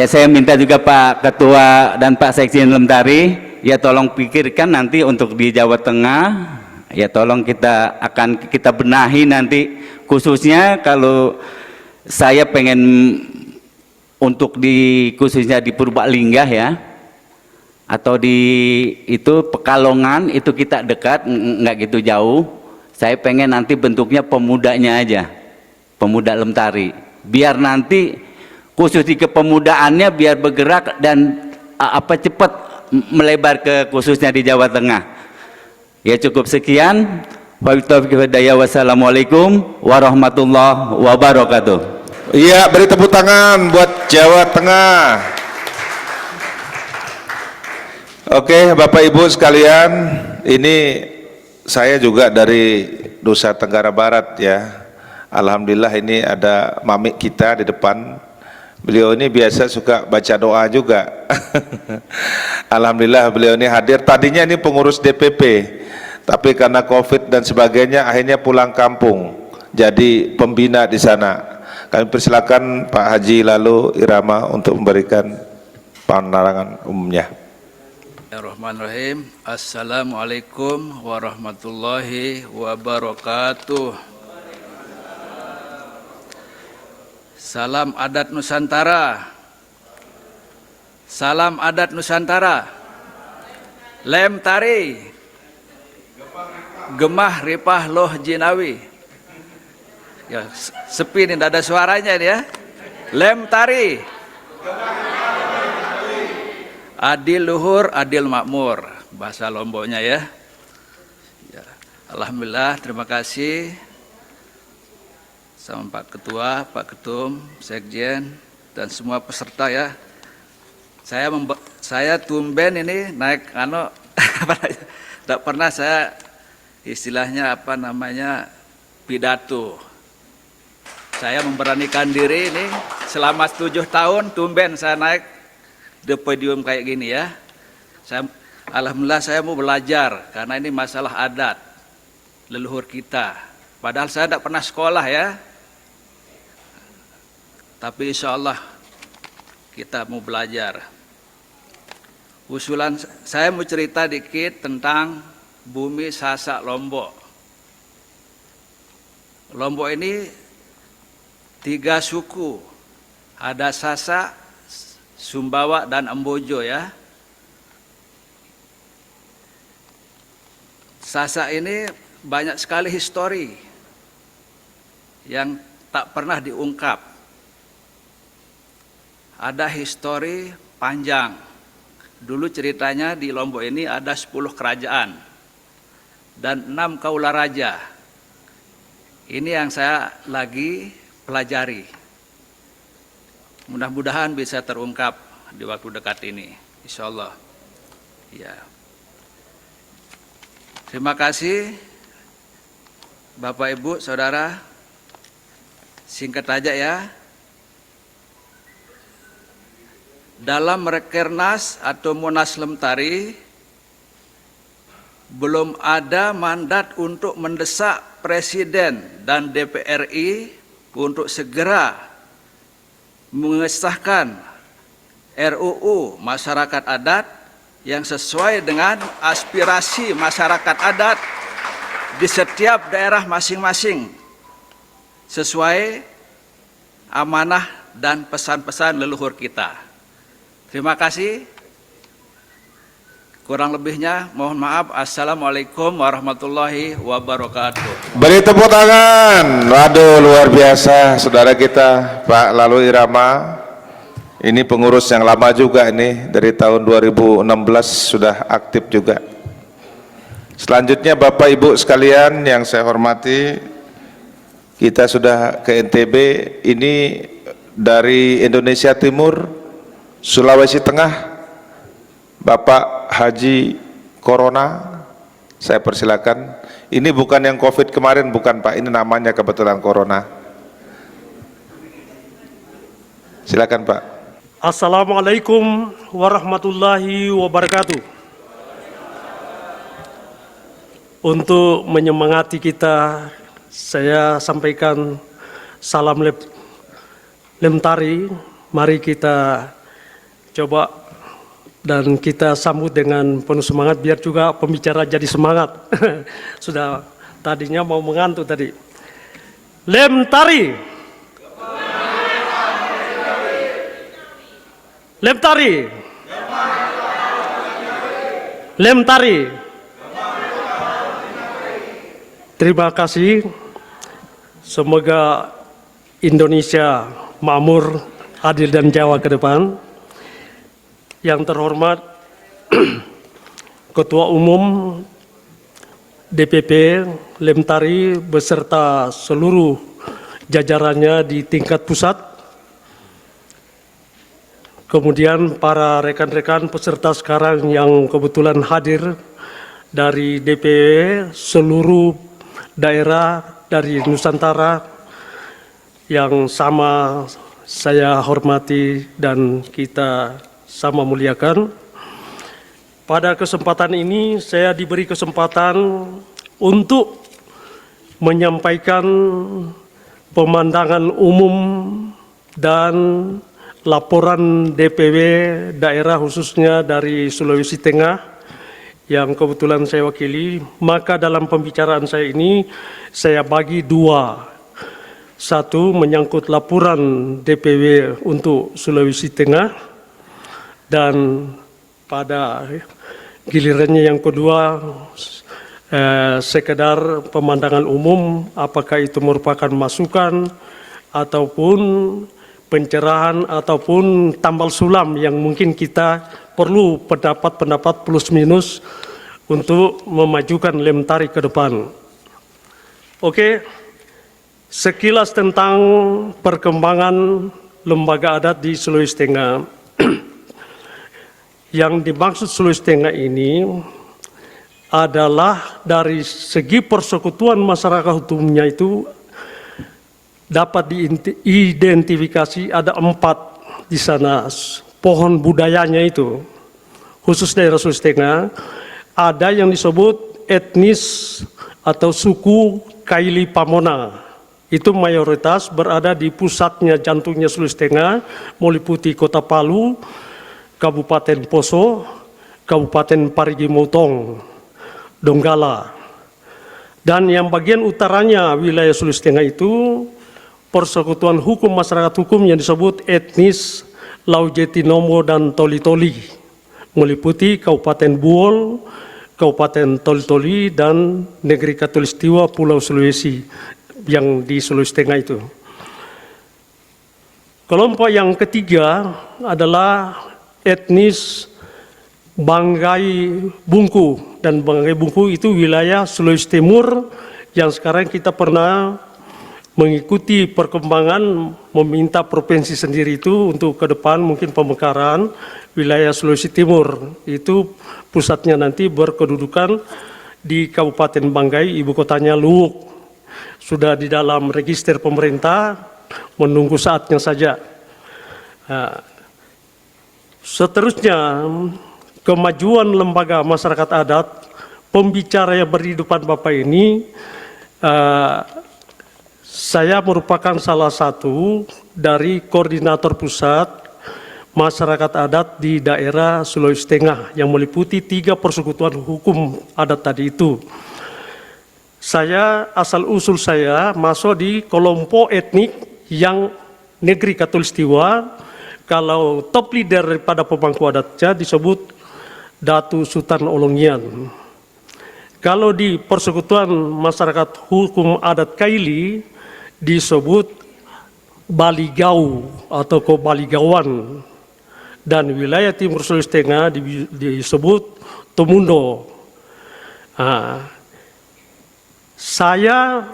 saya minta juga Pak Ketua dan Pak Sekjen Lemtari, ya tolong pikirkan nanti untuk di Jawa Tengah, ya tolong kita benahi nanti, khususnya kalau saya pengen untuk khususnya di Purbalingga ya, atau di itu Pekalongan, itu kita dekat, nggak gitu jauh. Saya pengen nanti bentuknya pemudanya aja, pemuda Lemtari, biar nanti khusus di kepemudaannya biar bergerak dan cepat melebar ke khususnya di Jawa Tengah. Ya cukup sekian. Wassalamualaikum warahmatullahi wabarakatuh. Iya, beri tepuk tangan buat Jawa Tengah. Oke, Bapak Ibu sekalian, ini saya juga dari Nusa Tenggara Barat ya. Alhamdulillah ini ada mamik kita di depan. Beliau ini biasa suka baca doa juga. Alhamdulillah beliau ini hadir. Tadinya ini pengurus DPP, tapi karena COVID dan sebagainya akhirnya pulang kampung jadi pembina di sana. Kami persilakan Pak Haji Lalu Irama untuk memberikan penerangan umumnya. Bismillahirrahmanirrahim. Assalamualaikum warahmatullahi wabarakatuh. Salam adat Nusantara. Salam adat Nusantara. Lemtari. Gemah ripah loh jinawi. Ya, sepi nih, tidak ada suaranya nih ya. Lemtari. Adil luhur, adil makmur, bahasa Lomboknya ya. Ya. Alhamdulillah, terima kasih sama Pak Ketua, Pak Ketum, Sekjen, dan semua peserta ya. Saya tumben ini naik tidak pernah saya istilahnya pidato. Saya memberanikan diri ini selama 7 tahun tumben saya naik di podium kayak gini ya. Alhamdulillah saya mau belajar karena ini masalah adat leluhur kita. Padahal saya tidak pernah sekolah ya. Tapi insya Allah kita mau belajar. Usulan saya mau cerita dikit tentang bumi Sasak Lombok. Lombok ini 3 suku, ada Sasak, Sumbawa, dan Ambojo ya. Sasak ini banyak sekali histori yang tak pernah diungkap. Ada histori panjang. Dulu ceritanya di Lombok ini ada 10 kerajaan dan 6 kaula raja. Ini yang saya lagi pelajari. Mudah-mudahan bisa terungkap di waktu dekat ini, insya Allah. Ya. Terima kasih Bapak Ibu, Saudara. Singkat aja ya. Dalam Rekernas atau Munas Lemtari belum ada mandat untuk mendesak Presiden dan DPR RI untuk segera mengesahkan RUU Masyarakat Adat yang sesuai dengan aspirasi masyarakat adat di setiap daerah masing-masing sesuai amanah dan pesan-pesan leluhur kita. Terima kasih. Kurang lebihnya mohon maaf. Assalamualaikum warahmatullahi wabarakatuh. Beri tepuk tangan. Waduh, luar biasa saudara kita Pak Lalu Irama. Ini pengurus yang lama juga ini, dari tahun 2016 sudah aktif juga. Selanjutnya Bapak Ibu sekalian yang saya hormati, kita sudah ke NTB, ini dari Indonesia Timur, Sulawesi Tengah, Bapak Haji Corona, saya persilakan. Ini bukan yang COVID kemarin, bukan Pak, ini namanya kebetulan Corona. Silakan Pak. Assalamualaikum warahmatullahi wabarakatuh. Untuk menyemangati kita, saya sampaikan salam Lemtari. Mari kita coba dan kita sambut dengan penuh semangat biar juga pembicara jadi semangat. Sudah tadinya mau mengantuk tadi. Lemtari. Lemtari. Lemtari. Terima kasih. Semoga Indonesia makmur, adil dan Jawa ke depan. Yang terhormat Ketua Umum DPP Lemtari beserta seluruh jajarannya di tingkat pusat. Kemudian para rekan-rekan peserta sekarang yang kebetulan hadir dari DPW seluruh daerah dari Nusantara yang sama saya hormati dan kita sama muliakan. Pada kesempatan ini saya diberi kesempatan untuk menyampaikan pemandangan umum dan laporan DPW daerah khususnya dari Sulawesi Tengah yang kebetulan saya wakili. Maka dalam pembicaraan saya ini saya bagi dua. Satu menyangkut laporan DPW untuk Sulawesi Tengah, dan pada gilirannya yang kedua sekedar pemandangan umum, apakah itu merupakan masukan ataupun pencerahan ataupun tambal sulam yang mungkin kita perlu pendapat-pendapat plus minus untuk memajukan Lemtari ke depan. Oke, Sekilas tentang perkembangan lembaga adat di Sulawesi Tengah. Yang dimaksud Sulawesi Tengah ini adalah dari segi persekutuan masyarakat hukumnya itu dapat diidentifikasi ada 4 di sana pohon budayanya itu. Khusus daerah Sulawesi Tengah ada yang disebut etnis atau suku Kaili Pamona. Itu mayoritas berada di pusatnya jantungnya Sulawesi Tengah, meliputi Kota Palu, Kabupaten Poso, Kabupaten Parigi Motong, Donggala. Dan yang bagian utaranya wilayah Sulawesi Tengah itu persekutuan hukum masyarakat hukum yang disebut etnis Laujetinomo dan Toli-Toli, meliputi Kabupaten Buol, Kabupaten Toli-Toli, dan Negeri Khatulistiwa Pulau Sulawesi yang di Sulawesi Tengah itu. Kelompok yang ketiga adalah etnis Banggai Bungku, dan Banggai Bungku itu wilayah Sulawesi Timur yang sekarang kita pernah mengikuti perkembangan meminta provinsi sendiri itu untuk ke depan mungkin pemekaran wilayah Sulawesi Timur. Itu pusatnya nanti berkedudukan di Kabupaten Banggai, ibu kotanya Luwuk. Sudah di dalam register pemerintah, menunggu saatnya saja. Seterusnya, kemajuan lembaga masyarakat adat, pembicara yang berdiri di depan Bapak ini, saya merupakan salah satu dari koordinator pusat masyarakat adat di daerah Sulawesi Tengah yang meliputi 3 persekutuan hukum adat tadi itu. Saya, asal-usul saya masuk di kelompok etnik yang Negeri Khatulistiwa. Kalau top leader daripada pemangku adatnya disebut Datu Sultan Olongian. Kalau di persekutuan masyarakat hukum adat Kaili disebut Baligau atau Baligawan. Dan wilayah timur Sulawesi Tengah disebut Tomundo. Saya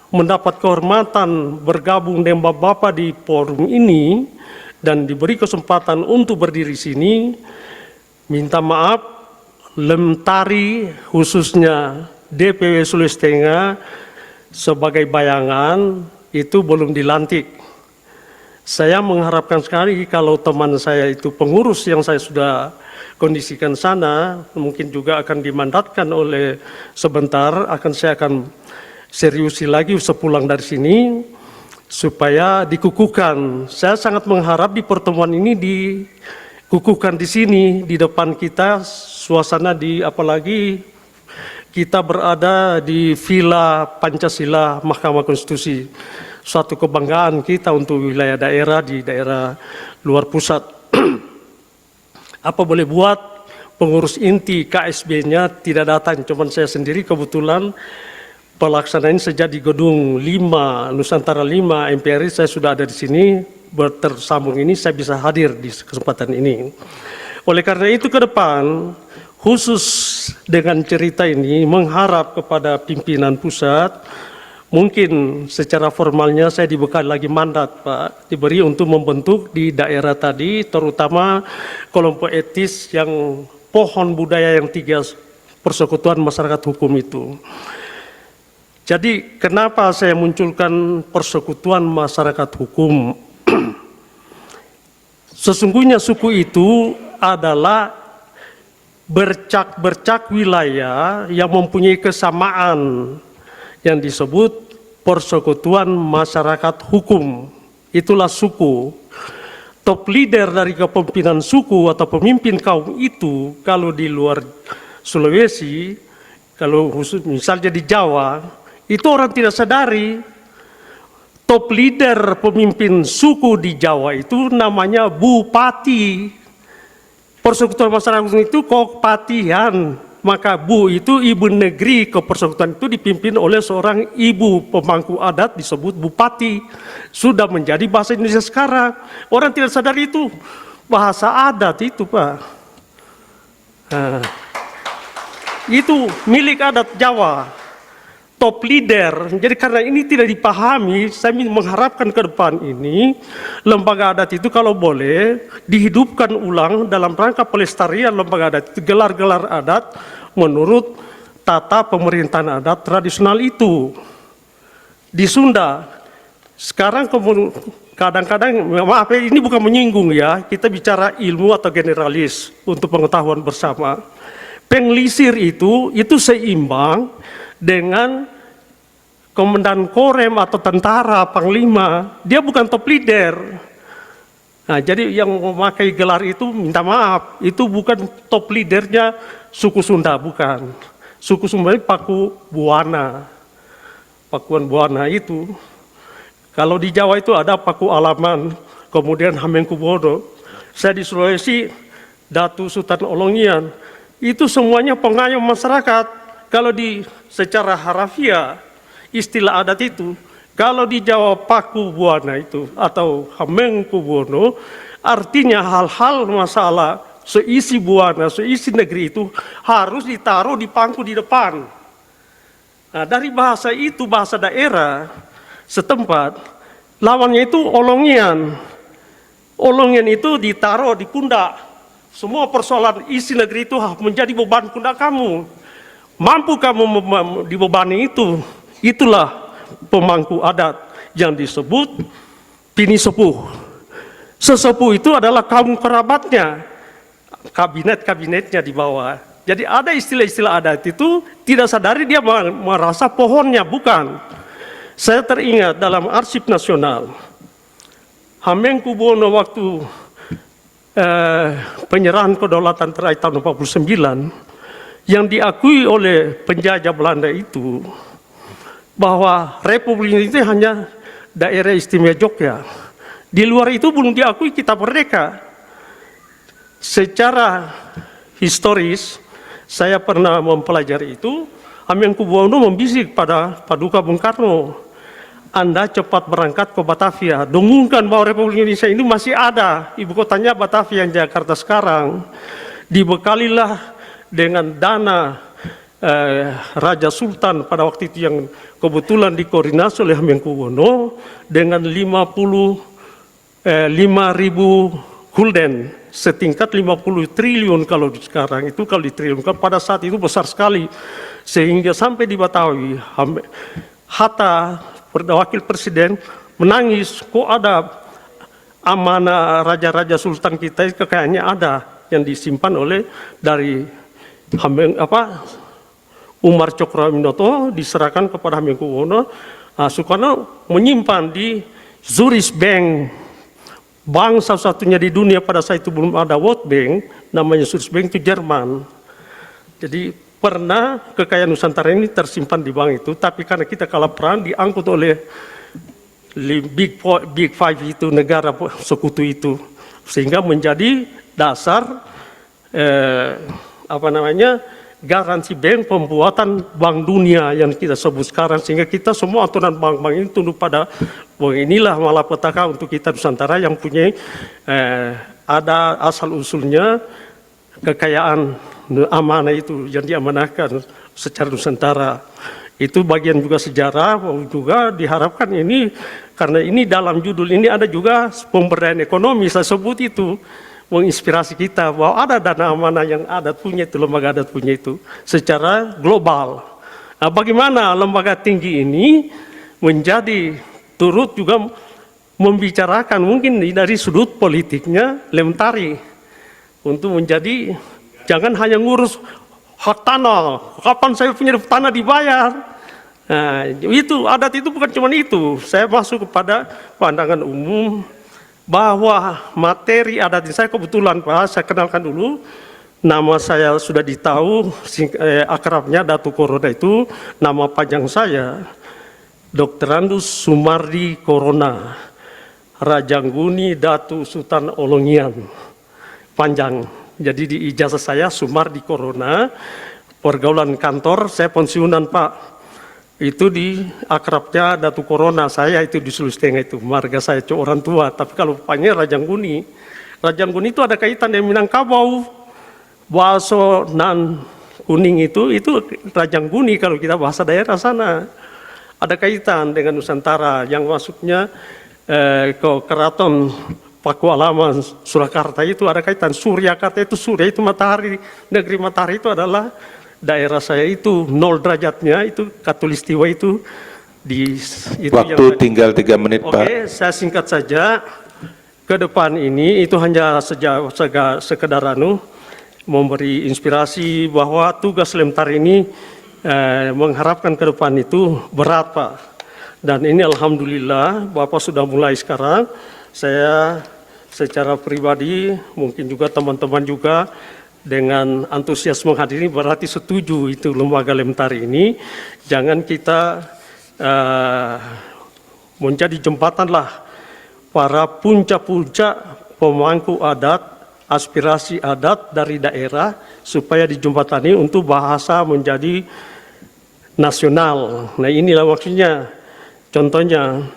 mendapat kehormatan bergabung dengan Bapak di forum ini dan diberi kesempatan untuk berdiri sini. Minta maaf, Lemtari khususnya DPW Sulawesi Tengah sebagai bayangan itu belum dilantik. Saya mengharapkan sekali kalau teman saya itu pengurus yang saya sudah kondisikan sana, mungkin juga akan dimandatkan oleh sebentar, saya akan seriusi lagi sepulang dari sini, supaya dikukuhkan. Saya sangat mengharap di pertemuan ini dikukuhkan di sini, di depan kita, suasana apalagi kita berada di Villa Pancasila Mahkamah Konstitusi. Suatu kebanggaan kita untuk wilayah daerah di daerah luar pusat. Apa boleh buat, pengurus inti KSB-nya tidak datang, cuman saya sendiri kebetulan pelaksanaan sejak di gedung 5, Nusantara 5 MPRI, saya sudah ada di sini, tersambung ini saya bisa hadir di kesempatan ini. Oleh karena itu ke depan, khusus dengan cerita ini mengharap kepada pimpinan pusat, mungkin secara formalnya saya dibekali lagi mandat Pak, diberi untuk membentuk di daerah tadi, terutama kelompok etis yang pohon budaya yang 3 persekutuan masyarakat hukum itu. Jadi kenapa saya munculkan persekutuan masyarakat hukum? Sesungguhnya suku itu adalah bercak wilayah yang mempunyai kesamaan yang disebut persekutuan masyarakat hukum. Itulah suku. Top leader dari kepemimpinan suku atau pemimpin kaum itu, kalau di luar Sulawesi, kalau khusus misalnya di Jawa, itu orang tidak sadari. Top leader pemimpin suku di Jawa itu namanya Bupati. Persekutuan masyarakat hukum itu Kopatihan. Maka Bu itu ibu negeri kepersekutuan itu dipimpin oleh seorang ibu pemangku adat disebut Bupati. Sudah menjadi bahasa Indonesia sekarang. Orang tidak sadar itu bahasa adat itu Pak. Itu milik adat Jawa. top leader. Jadi karena ini tidak dipahami, saya mengharapkan ke depan ini lembaga adat itu kalau boleh dihidupkan ulang dalam rangka pelestarian lembaga adat, gelar-gelar adat menurut tata pemerintahan adat tradisional itu. Di Sunda, sekarang kadang-kadang, maaf ini bukan menyinggung ya, kita bicara ilmu atau generalis untuk pengetahuan bersama. Penglisir itu seimbang dengan komandan korem atau tentara, panglima, dia bukan top leader. Nah, jadi yang memakai gelar itu minta maaf, itu bukan top leadernya suku Sunda, bukan. Suku Sunda Paku Buwana, Pakuan Buwana itu. Kalau di Jawa itu ada Paku Alaman, kemudian Hamengkubuwono. Saya di Sulawesi, Datu Sultan Olongian, itu semuanya pengayom masyarakat. Kalau secara harafiah, istilah adat itu, kalau di Jawa Paku Buwana itu atau Hamengkubuwono, artinya hal-hal masalah seisi buana, seisi negeri itu harus ditaruh di pangku di depan. Nah, dari bahasa itu, bahasa daerah setempat, lawannya itu olongian. Olongian itu ditaruh di pundak. Semua persoalan isi negeri itu menjadi beban pundak kamu. Mampu kamu dibebani itu, itulah pemangku adat yang disebut pini sepuh. Sesepuh itu adalah kaum kerabatnya, kabinet-kabinetnya di bawah. Jadi ada istilah-istilah adat itu tidak sadari dia merasa pohonnya, bukan. Saya teringat dalam arsip nasional, Hamengkubuwono waktu penyerahan kedaulatan terakhir tahun 49, yang diakui oleh penjajah Belanda itu, bahwa Republik itu hanya daerah istimewa Jogja. Di luar itu belum diakui kita merdeka. Secara historis, saya pernah mempelajari itu, Hamengkubuwono membisik pada Paduka Bung Karno, Anda cepat berangkat ke Batavia, dengungkan bahwa Republik Indonesia ini masih ada, ibu kotanya Batavia yang Jakarta sekarang. Dibekalilah dengan dana Raja Sultan pada waktu itu yang kebetulan dikoordinasi oleh Hamengkubuwono dengan 5.000 gulden, setingkat 50 triliun kalau sekarang itu, kalau ditriliunkan pada saat itu besar sekali. Sehingga sampai di Batawi, Hatta, wakil presiden, menangis, kok ada amanah raja-raja sultan kita, kekayaannya ada yang disimpan oleh dari Umar Cokroaminoto diserahkan kepada Hamengkubuwono. Soekarno menyimpan di Zurich Bank, bank satu-satunya di dunia pada saat itu belum ada World Bank, namanya Zurich Bank itu Jerman. Jadi pernah kekayaan Nusantara ini tersimpan di bank itu, tapi karena kita kalah perang diangkut oleh Big Five itu, negara sekutu itu, sehingga menjadi dasar garansi bank pembuatan bank dunia yang kita sebut sekarang, sehingga kita semua aturan bank-bank ini tunduk pada bahwa inilah malapetaka untuk kita Nusantara yang punya ada asal usulnya kekayaan amanah itu yang diamanahkan secara Nusantara. Itu bagian juga sejarah, juga diharapkan ini, karena ini dalam judul ini ada juga pemberdayaan ekonomi, saya sebut itu menginspirasi kita bahwa ada dana amanah yang adat punya itu, lembaga adat punya itu secara global. Nah, bagaimana lembaga tinggi ini menjadi turut juga membicarakan mungkin dari sudut politiknya Lemtari untuk menjadi jangan hanya ngurus hak tanah, kapan saya punya tanah dibayar. Nah, itu adat itu bukan cuma itu. Saya masuk kepada pandangan umum bahwa materi adat ini, saya kebetulan Pak, saya kenalkan dulu, nama saya sudah ditahu, akrabnya Datu Corona itu, nama panjang saya, Dr. Andus Sumardi Corona, Rajangguni Datu Sultan Olongian, panjang. Jadi di ijazah saya Sumardi Corona, pergaulan kantor, saya pensiunan Pak. Itu di akrabnya Datu Corona, saya itu di Sulawesi Tengah itu, marga saya orang tua, tapi kalau bapaknya Rajangguni. Rajangguni itu ada kaitan dengan Minangkabau, Baso, nan kuning itu Rajangguni kalau kita bahasa daerah sana. Ada kaitan dengan Nusantara yang masuknya ke keraton Pakualaman Surakarta itu ada kaitan. Suryakarta itu Surya itu matahari, negeri matahari itu adalah daerah saya itu 0 derajatnya itu Katulistiwa itu itu Waktu yang tinggal 3 menit, Pak. Oke, saya singkat saja. Ke depan ini itu hanya sekedar memberi inspirasi bahwa tugas Lemtar ini mengharapkan ke depan itu berat, Pak. Dan ini alhamdulillah Bapak sudah mulai sekarang. Saya secara pribadi, mungkin juga teman-teman juga dengan antusias menghadiri berarti setuju itu lembaga Lemtar ini. Jangan kita menjadi jembatan lah para puncak-puncak pemangku adat, aspirasi adat dari daerah supaya dijembatani untuk bahasa menjadi nasional. Nah inilah maksudnya. Contohnya,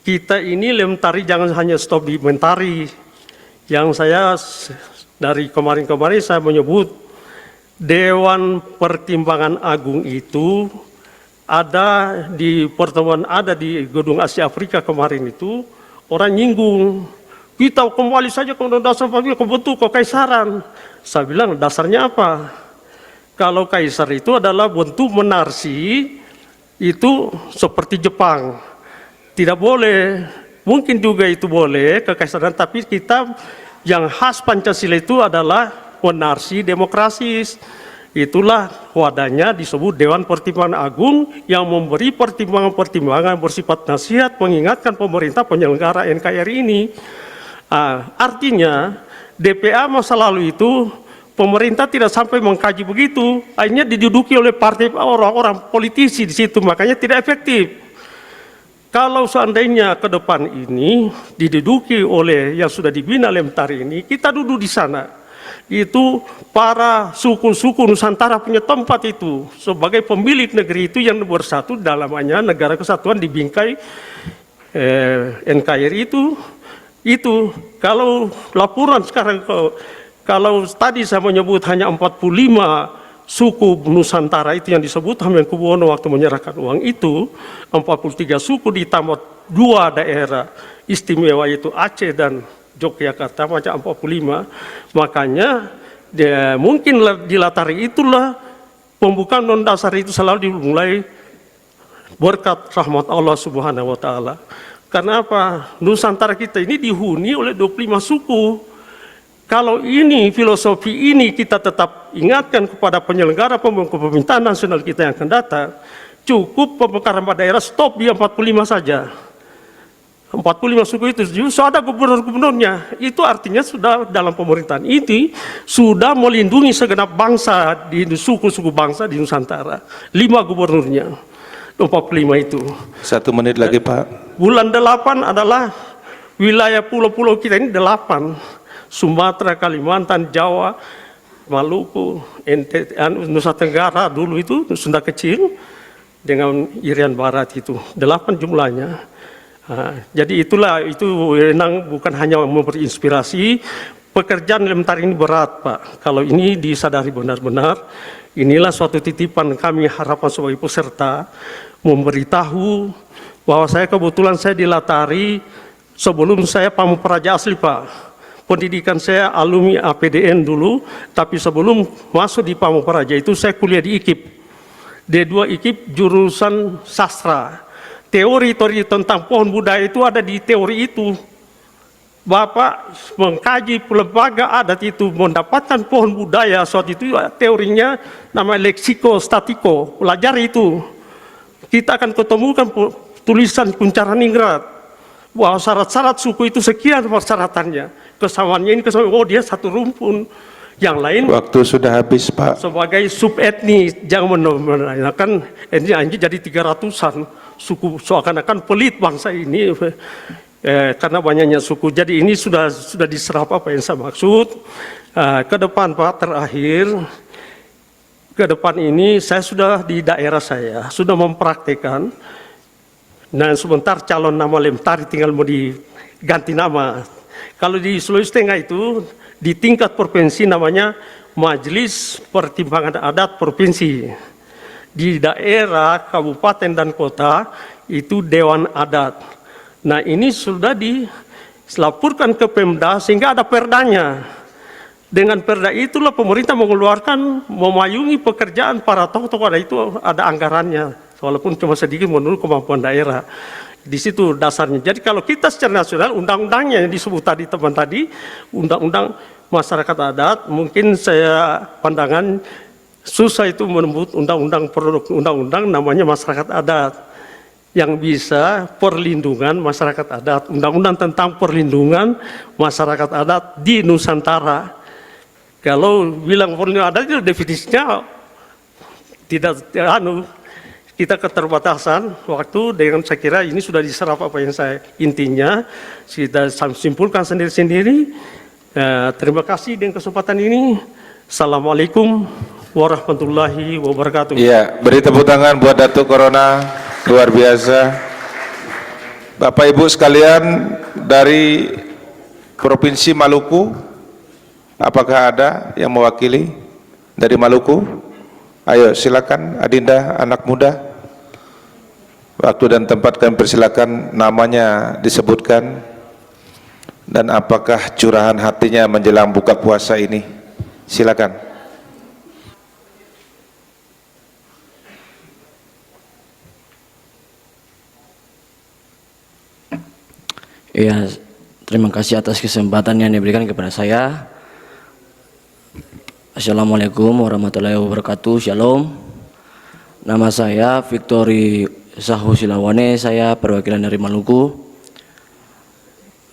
kita ini Lemtari jangan hanya stop di Mentari. Yang saya dari kemarin-kemarin saya menyebut Dewan Pertimbangan Agung itu ada di pertemuan ada di Gedung Asia Afrika kemarin itu orang nyinggung. Kita kembali saja ke Undang-Undang Dasar 45 ke bentuk kekaisaran. Saya bilang dasarnya apa? Kalau kaisar itu adalah bentuk monarki itu seperti Jepang. Tidak boleh, mungkin juga itu boleh kekaisaran, tapi kita yang khas Pancasila itu adalah monarki demokrasis. Itulah wadahnya disebut Dewan Pertimbangan Agung yang memberi pertimbangan-pertimbangan bersifat nasihat mengingatkan pemerintah penyelenggara NKRI ini. Artinya DPA masa lalu itu pemerintah tidak sampai mengkaji begitu, akhirnya diduduki oleh partai orang-orang politisi di situ, makanya tidak efektif. Kalau seandainya ke depan ini diduduki oleh yang sudah dibina Lemtar ini, kita duduk di sana, itu para suku-suku Nusantara punya tempat itu sebagai pemilik negeri itu yang bersatu dalamnya negara kesatuan di bingkai NKRI itu kalau laporan sekarang kalau tadi saya menyebut hanya 45 suku Nusantara itu yang disebut Hamengkubuwono waktu menyerahkan uang itu, 43 suku ditambah 2 daerah istimewa yaitu Aceh dan Yogyakarta macam 45, makanya mungkin dilatari itulah pembukaan Undang-Undang Dasar itu selalu dimulai berkat rahmat Allah Subhanahu wa Ta'ala. Karena apa? Nusantara kita ini dihuni oleh 25 suku. Kalau ini filosofi ini kita tetap ingatkan kepada penyelenggara pemerintahan nasional kita yang akan datang, cukup pemekaran daerah stop di 45 saja. 45 suku itu sudah ada gubernur-gubernurnya. Itu artinya sudah dalam pemerintahan ini sudah melindungi segenap bangsa di suku-suku bangsa di Nusantara. 5 gubernurnya. 45 itu. 1 menit lagi, Pak. Bulan 8 adalah wilayah pulau-pulau kita ini 8. Sumatera, Kalimantan, Jawa, Maluku, NTT, Nusa Tenggara dulu itu Sunda Kecil dengan Irian Barat itu 8 jumlahnya. Jadi itulah itu bukan hanya memberi inspirasi, pekerjaan Lemtar ini berat, Pak. Kalau ini disadari benar-benar, inilah suatu titipan kami harapan sebagai peserta memberitahu bahwa saya kebetulan saya dilatari sebelum saya Pamungperaja asli, Pak. Pendidikan saya alumni APDN dulu, tapi sebelum masuk di Pamungperaja itu saya kuliah di IKIP. D2 IKIP jurusan sastra. Teori-teori tentang pohon budaya itu ada di teori itu. Bapak mengkaji lembaga adat itu, mendapatkan pohon budaya saat itu teorinya namanya leksiko-statiko, pelajari itu. Kita akan ketemukan tulisan Kuncaraningrat bahwa syarat-syarat suku itu sekian persyaratannya. Kesamaannya ini kesamaan, oh dia satu rumpun. Yang lain Waktu sudah habis, Pak. sebagai subetnis, jangan menanyakan ini jadi 300-an suku, seakan-akan pelit bangsa ini karena banyaknya suku. Jadi ini sudah diserap apa yang saya maksud. Ke depan, Pak, terakhir ke depan ini saya sudah di daerah saya sudah mempraktekkan, dan sebentar calon nama Lemtari tinggal mau diganti nama. Kalau di Sulawesi Tengah itu di tingkat provinsi namanya Majelis Pertimbangan Adat Provinsi. Di daerah, kabupaten, dan kota itu Dewan Adat. Nah, ini sudah dilaporkan ke Pemda sehingga ada perdanya. Dengan perda itulah pemerintah mengeluarkan, memayungi pekerjaan para tokoh-tokoh adat itu ada anggarannya. Walaupun cuma sedikit menurut kemampuan daerah. Di situ dasarnya. Jadi kalau kita secara nasional, undang-undangnya yang disebut tadi teman tadi, undang-undang masyarakat adat, mungkin saya pandangan susah itu menemut undang-undang produk undang-undang namanya masyarakat adat yang bisa perlindungan masyarakat adat, undang-undang tentang perlindungan masyarakat adat di Nusantara. Kalau bilang perlindungan adat itu definisinya tidak kita keterbatasan waktu, dengan saya kira ini sudah diserap apa yang saya intinya kita simpulkan sendiri-sendiri. Terima kasih dengan kesempatan ini. Assalamualaikum warahmatullahi wabarakatuh. Iya, beri tepuk tangan buat Datuk Corona, luar biasa. Bapak Ibu sekalian dari Provinsi Maluku, apakah ada yang mewakili dari Maluku? Ayo silakan Adinda, anak muda. Waktu dan tempat kami persilakan, namanya disebutkan dan apakah curahan hatinya menjelang buka puasa ini. Silakan. Ya, terima kasih atas kesempatan yang diberikan kepada saya. Assalamualaikum warahmatullahi wabarakatuh. Shalom. Nama saya Victory Sahu Silawane, saya perwakilan dari Maluku.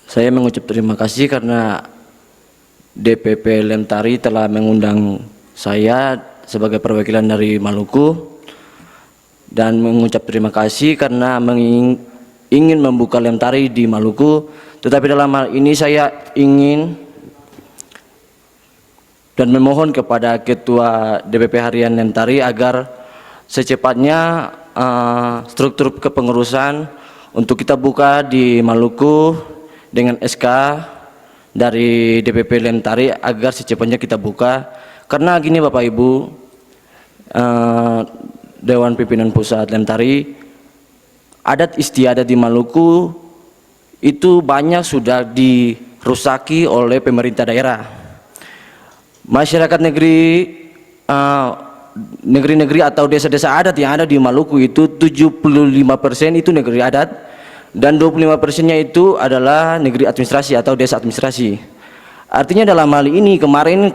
Saya mengucap terima kasih karena DPP Lemtari telah mengundang saya sebagai perwakilan dari Maluku, dan mengucap terima kasih karena ingin membuka Lemtari di Maluku. Tetapi dalam hal ini saya ingin dan memohon kepada Ketua DPP Harian Lemtari agar secepatnya struktur kepengurusan untuk kita buka di Maluku dengan SK dari DPP Lemtari agar secepatnya kita buka. Karena gini Bapak Ibu, Dewan Pimpinan Pusat Lemtari, adat istiadat di Maluku itu banyak sudah dirusaki oleh pemerintah daerah. Masyarakat negeri atau desa-desa adat yang ada di Maluku itu 75% itu negeri adat, dan 25%-nya itu adalah negeri administrasi atau desa administrasi. Artinya dalam hal ini kemarin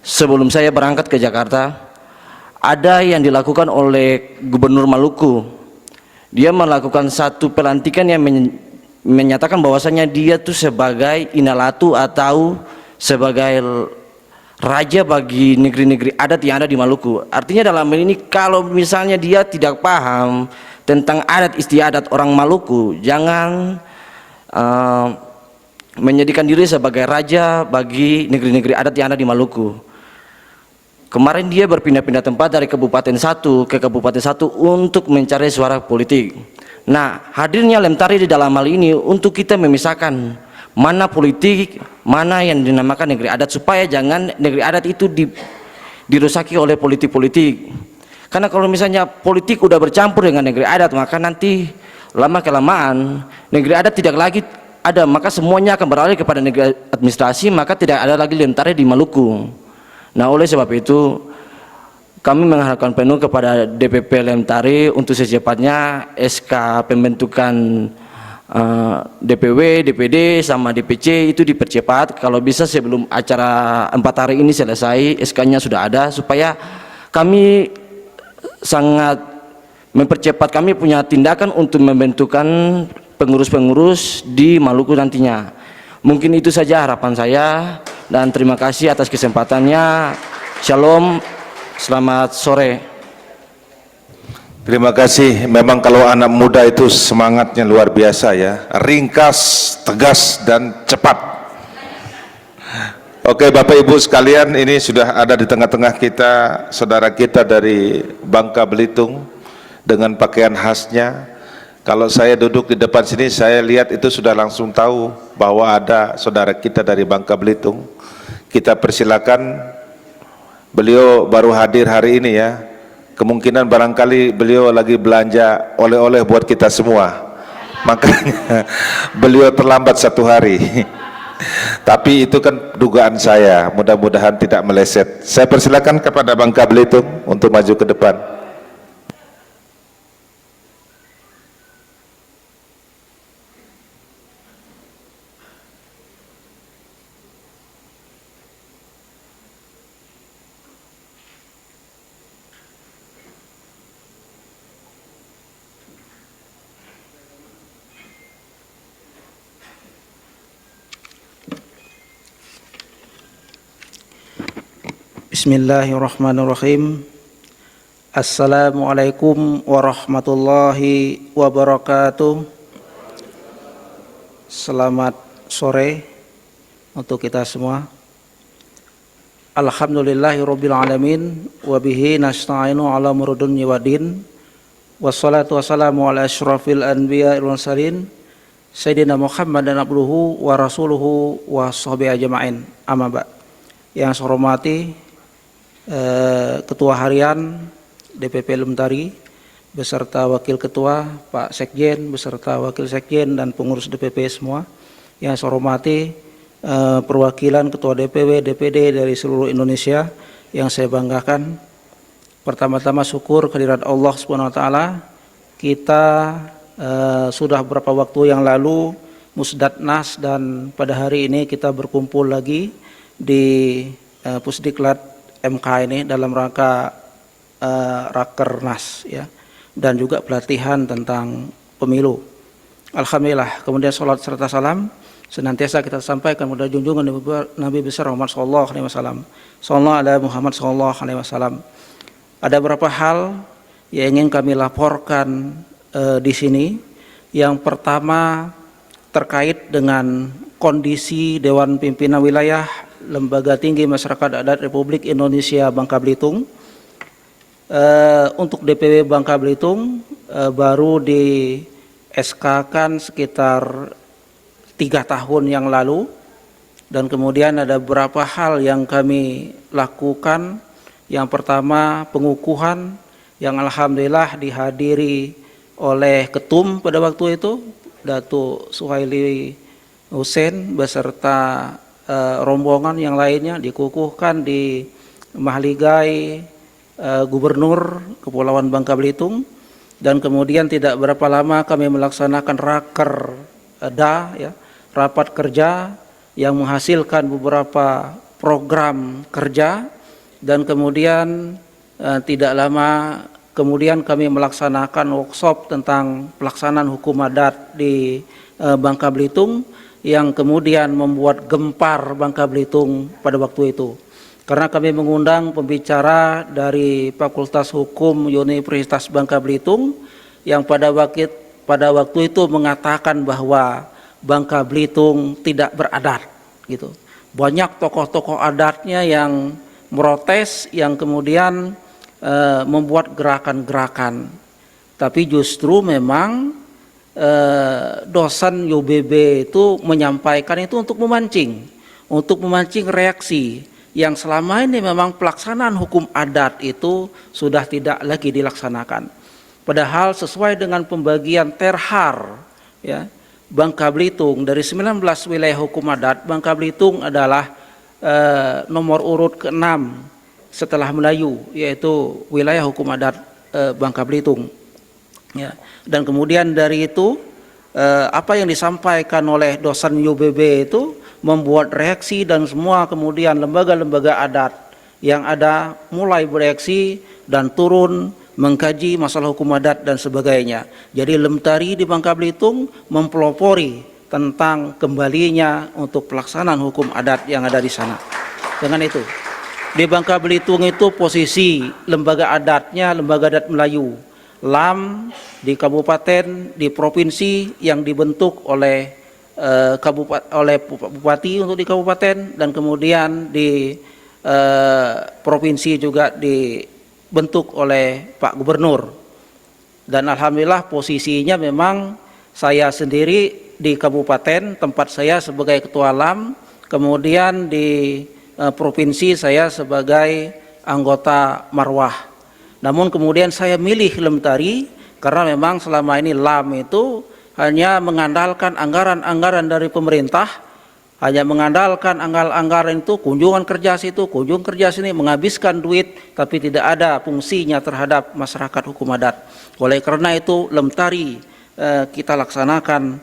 sebelum saya berangkat ke Jakarta, ada yang dilakukan oleh Gubernur Maluku. Dia melakukan satu pelantikan yang menyatakan bahwasanya dia tuh sebagai inalatu atau sebagai raja bagi negeri-negeri adat yang ada di Maluku. Artinya dalam hal ini kalau misalnya dia tidak paham tentang adat istiadat orang Maluku, jangan menjadikan diri sebagai raja bagi negeri-negeri adat yang ada di Maluku. Kemarin dia berpindah-pindah tempat dari kabupaten satu ke kabupaten satu untuk mencari suara politik. Nah, hadirnya Lemtari di dalam hal ini untuk kita memisahkan mana politik, mana yang dinamakan negeri adat, supaya jangan negeri adat itu dirusaki oleh politik-politik. Karena kalau misalnya politik udah bercampur dengan negeri adat, maka nanti lama kelamaan negeri adat tidak lagi ada, maka semuanya akan beralih kepada negeri administrasi, maka tidak ada lagi Lemtari di Maluku. Nah, oleh sebab itu kami mengharapkan penuh kepada DPP Lemtari untuk secepatnya SK pembentukan DPW, DPD sama DPC itu dipercepat. Kalau bisa sebelum acara 4 hari ini selesai, SK-nya sudah ada, supaya kami sangat mempercepat, kami punya tindakan untuk membentukan pengurus-pengurus di Maluku nantinya. Mungkin itu saja harapan saya, dan terima kasih atas kesempatannya. Shalom, selamat sore. Terima kasih. Memang kalau anak muda itu semangatnya luar biasa ya, ringkas, tegas, dan cepat. Oke Bapak Ibu sekalian, ini sudah ada di tengah-tengah kita saudara kita dari Bangka Belitung dengan pakaian khasnya. Kalau saya duduk di depan sini, saya lihat itu sudah langsung tahu bahwa ada saudara kita dari Bangka Belitung. Kita persilakan beliau baru hadir hari ini ya. Kemungkinan barangkali beliau lagi belanja oleh-oleh buat kita semua. Makanya beliau terlambat 1 hari. Tapi itu kan dugaan saya, mudah-mudahan tidak meleset. Saya persilakan kepada Bangka Belitung untuk maju ke depan. Bismillahirrahmanirrahim. Assalamualaikum warahmatullahi wabarakatuh. Selamat sore untuk kita semua. Alhamdulillahirabbil alamin wa bihi nasta'inu ala umuri dunya waddin. Wassalatu wassalamu ala asyrafil anbiya'i wal mursalin sayyidina Muhammadan abduhu wa rasuluhu wa sahbihi ajma'in. Amma ba'd. Yang saya hormati Ketua Harian DPP Lemtari beserta Wakil Ketua, Pak Sekjen beserta Wakil Sekjen dan pengurus DPP semua. Yang saya hormati perwakilan Ketua DPW, DPD dari seluruh Indonesia yang saya banggakan. Pertama-tama syukur kehadirat Allah Subhanahu wa taala. Kita sudah beberapa waktu yang lalu Musdatnas dan pada hari ini kita berkumpul lagi di Pusdiklat MK ini dalam rangka Rakernas ya, dan juga pelatihan tentang pemilu. Alhamdulillah, kemudian salat serta salam senantiasa kita sampaikan kepada junjungan Nabi besar Muhammad sallallahu alaihi wasallam. Sallallahu alaihi Muhammad sallallahu alaihi wasallam. Ada beberapa hal yang ingin kami laporkan di sini. Yang pertama terkait dengan kondisi Dewan Pimpinan Wilayah Lembaga Tinggi Masyarakat Adat Republik Indonesia Bangka Belitung. Untuk DPW Bangka Belitung baru di SK-kan sekitar 3 tahun yang lalu, dan kemudian ada beberapa hal yang kami lakukan. Yang pertama pengukuhan yang alhamdulillah dihadiri oleh Ketum pada waktu itu, Datuk Suhaili Hussein beserta rombongan yang lainnya, dikukuhkan di Mahligai Gubernur Kepulauan Bangka Belitung. Dan kemudian tidak berapa lama kami melaksanakan rakerda ya, rapat kerja yang menghasilkan beberapa program kerja. Dan kemudian tidak lama kemudian kami melaksanakan workshop tentang pelaksanaan hukum adat di Bangka Belitung, yang kemudian membuat gempar Bangka Belitung pada waktu itu. Karena kami mengundang pembicara dari Fakultas Hukum Universitas Bangka Belitung yang pada waktu itu mengatakan bahwa Bangka Belitung tidak beradat gitu. Banyak tokoh-tokoh adatnya yang protes, yang kemudian membuat gerakan-gerakan. Tapi justru memang dosen UBB itu menyampaikan itu untuk memancing reaksi yang selama ini memang pelaksanaan hukum adat itu sudah tidak lagi dilaksanakan. Padahal sesuai dengan pembagian terhar ya, Bangka Belitung dari 19 wilayah hukum adat, Bangka Belitung adalah nomor urut ke-6 setelah Melayu, yaitu wilayah hukum adat Bangka Belitung. Ya. Dan kemudian dari itu apa yang disampaikan oleh dosen UBB itu membuat reaksi, dan semua kemudian lembaga-lembaga adat yang ada mulai bereaksi dan turun mengkaji masalah hukum adat dan sebagainya. Jadi Lemtari di Bangka Belitung mempelopori tentang kembalinya untuk pelaksanaan hukum adat yang ada di sana. Dengan itu di Bangka Belitung itu posisi lembaga adatnya lembaga adat Melayu, LAM di kabupaten, di provinsi yang dibentuk oleh bupati untuk di kabupaten, dan kemudian di provinsi juga dibentuk oleh Pak Gubernur. Dan alhamdulillah posisinya memang saya sendiri di kabupaten, tempat saya sebagai ketua LAM, kemudian di provinsi saya sebagai anggota marwah. Namun kemudian saya milih Lemtari karena memang selama ini LAM itu hanya mengandalkan anggaran-anggaran dari pemerintah, hanya mengandalkan anggaran itu, kunjungan kerja situ, kunjung kerja sini, menghabiskan duit, tapi tidak ada fungsinya terhadap masyarakat hukum adat. Oleh karena itu Lemtari kita laksanakan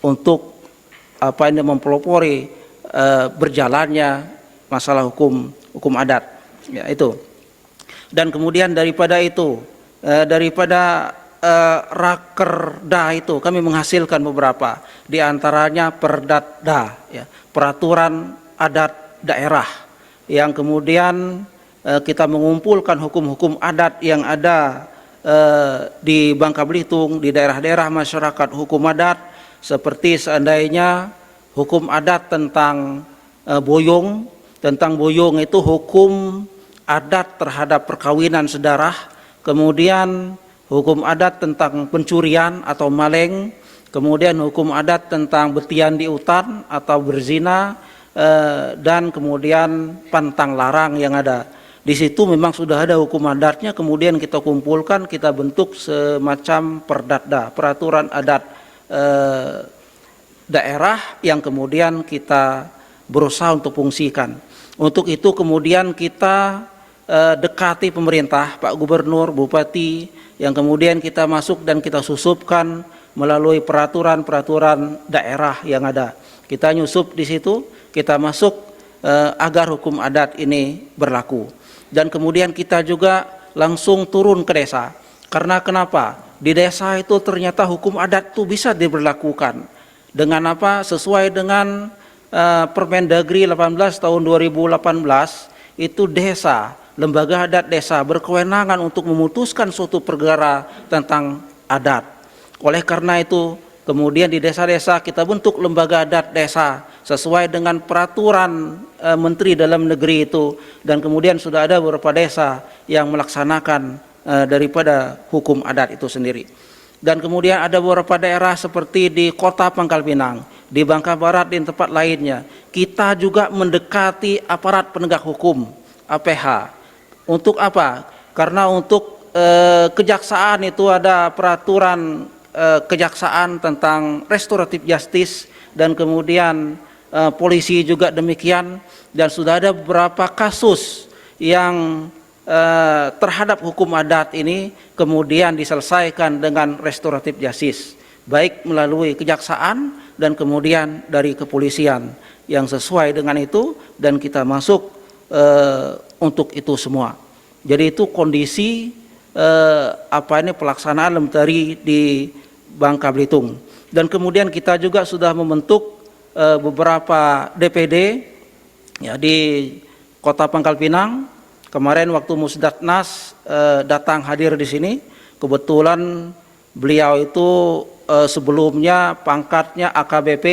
untuk apa ini mempelopori berjalannya masalah hukum adat, ya itu. Dan kemudian daripada itu, daripada rakerda itu kami menghasilkan beberapa, di antaranya Perdatda, ya, peraturan adat daerah, yang kemudian kita mengumpulkan hukum-hukum adat yang ada di Bangka Belitung, di daerah-daerah masyarakat hukum adat, seperti seandainya hukum adat tentang boyong. Tentang boyong itu hukum adat terhadap perkawinan sedarah, kemudian hukum adat tentang pencurian atau maling, kemudian hukum adat tentang betian di hutan atau berzina, dan kemudian pantang larang yang ada. Di situ memang sudah ada hukum adatnya, kemudian kita kumpulkan, kita bentuk semacam Perdatda, peraturan adat daerah yang kemudian kita berusaha untuk fungsikan. Untuk itu kemudian kita dekati pemerintah, Pak Gubernur, Bupati, yang kemudian kita masuk dan kita susupkan melalui peraturan-peraturan daerah yang ada. Kita nyusup di situ, kita masuk agar hukum adat ini berlaku. Dan kemudian kita juga langsung turun ke desa. Karena kenapa? Di desa itu ternyata hukum adat itu bisa diberlakukan. Dengan apa? Sesuai dengan Permendagri 18 tahun 2018, itu desa, lembaga adat desa berkewenangan untuk memutuskan suatu perkara tentang adat. Oleh karena itu, kemudian di desa-desa kita bentuk lembaga adat desa sesuai dengan peraturan Menteri Dalam Negeri itu, dan kemudian sudah ada beberapa desa yang melaksanakan daripada hukum adat itu sendiri. Dan kemudian ada beberapa daerah seperti di Kota Pangkal Pinang, di Bangka Barat, di tempat lainnya, kita juga mendekati aparat penegak hukum, APH. Untuk apa? Karena untuk kejaksaan itu ada peraturan kejaksaan tentang restoratif justice, dan kemudian polisi juga demikian, dan sudah ada beberapa kasus yang terhadap hukum adat ini kemudian diselesaikan dengan restoratif justice, baik melalui kejaksaan dan kemudian dari kepolisian yang sesuai dengan itu, dan kita masuk untuk itu semua. Jadi itu kondisi pelaksanaan Lemtari di Bangka Belitung. Dan kemudian kita juga sudah membentuk beberapa DPD ya, di Kota Pangkal Pinang. Kemarin waktu Musdatnas datang hadir di sini, kebetulan beliau itu sebelumnya pangkatnya AKBP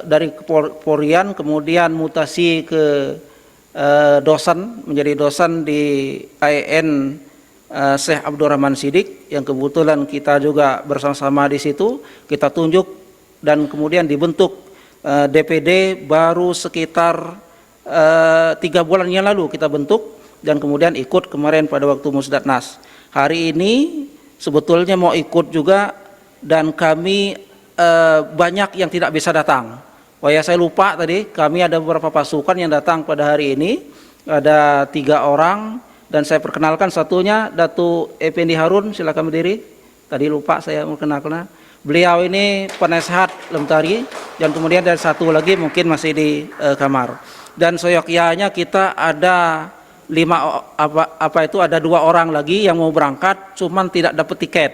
dari Polrian, kemudian mutasi ke dosen, menjadi dosen di IAIN Syekh Abdurrahman Siddiq, yang kebetulan kita juga bersama-sama di situ, kita tunjuk dan kemudian dibentuk DPD baru sekitar 3 bulan yang lalu kita bentuk, dan kemudian ikut kemarin pada waktu Musdatnas. Hari ini sebetulnya mau ikut juga, dan kami banyak yang tidak bisa datang. Oh ya, saya lupa tadi, kami ada beberapa pasukan yang datang pada hari ini, ada 3 orang, dan saya perkenalkan satunya Datu Effendi Harun, silakan berdiri. Tadi lupa saya memperkenalkan. Beliau ini penasehat Lemtari, dan kemudian dari satu lagi mungkin masih di kamar. Dan soyokyanya kita ada 2 orang lagi yang mau berangkat, cuman tidak dapat tiket.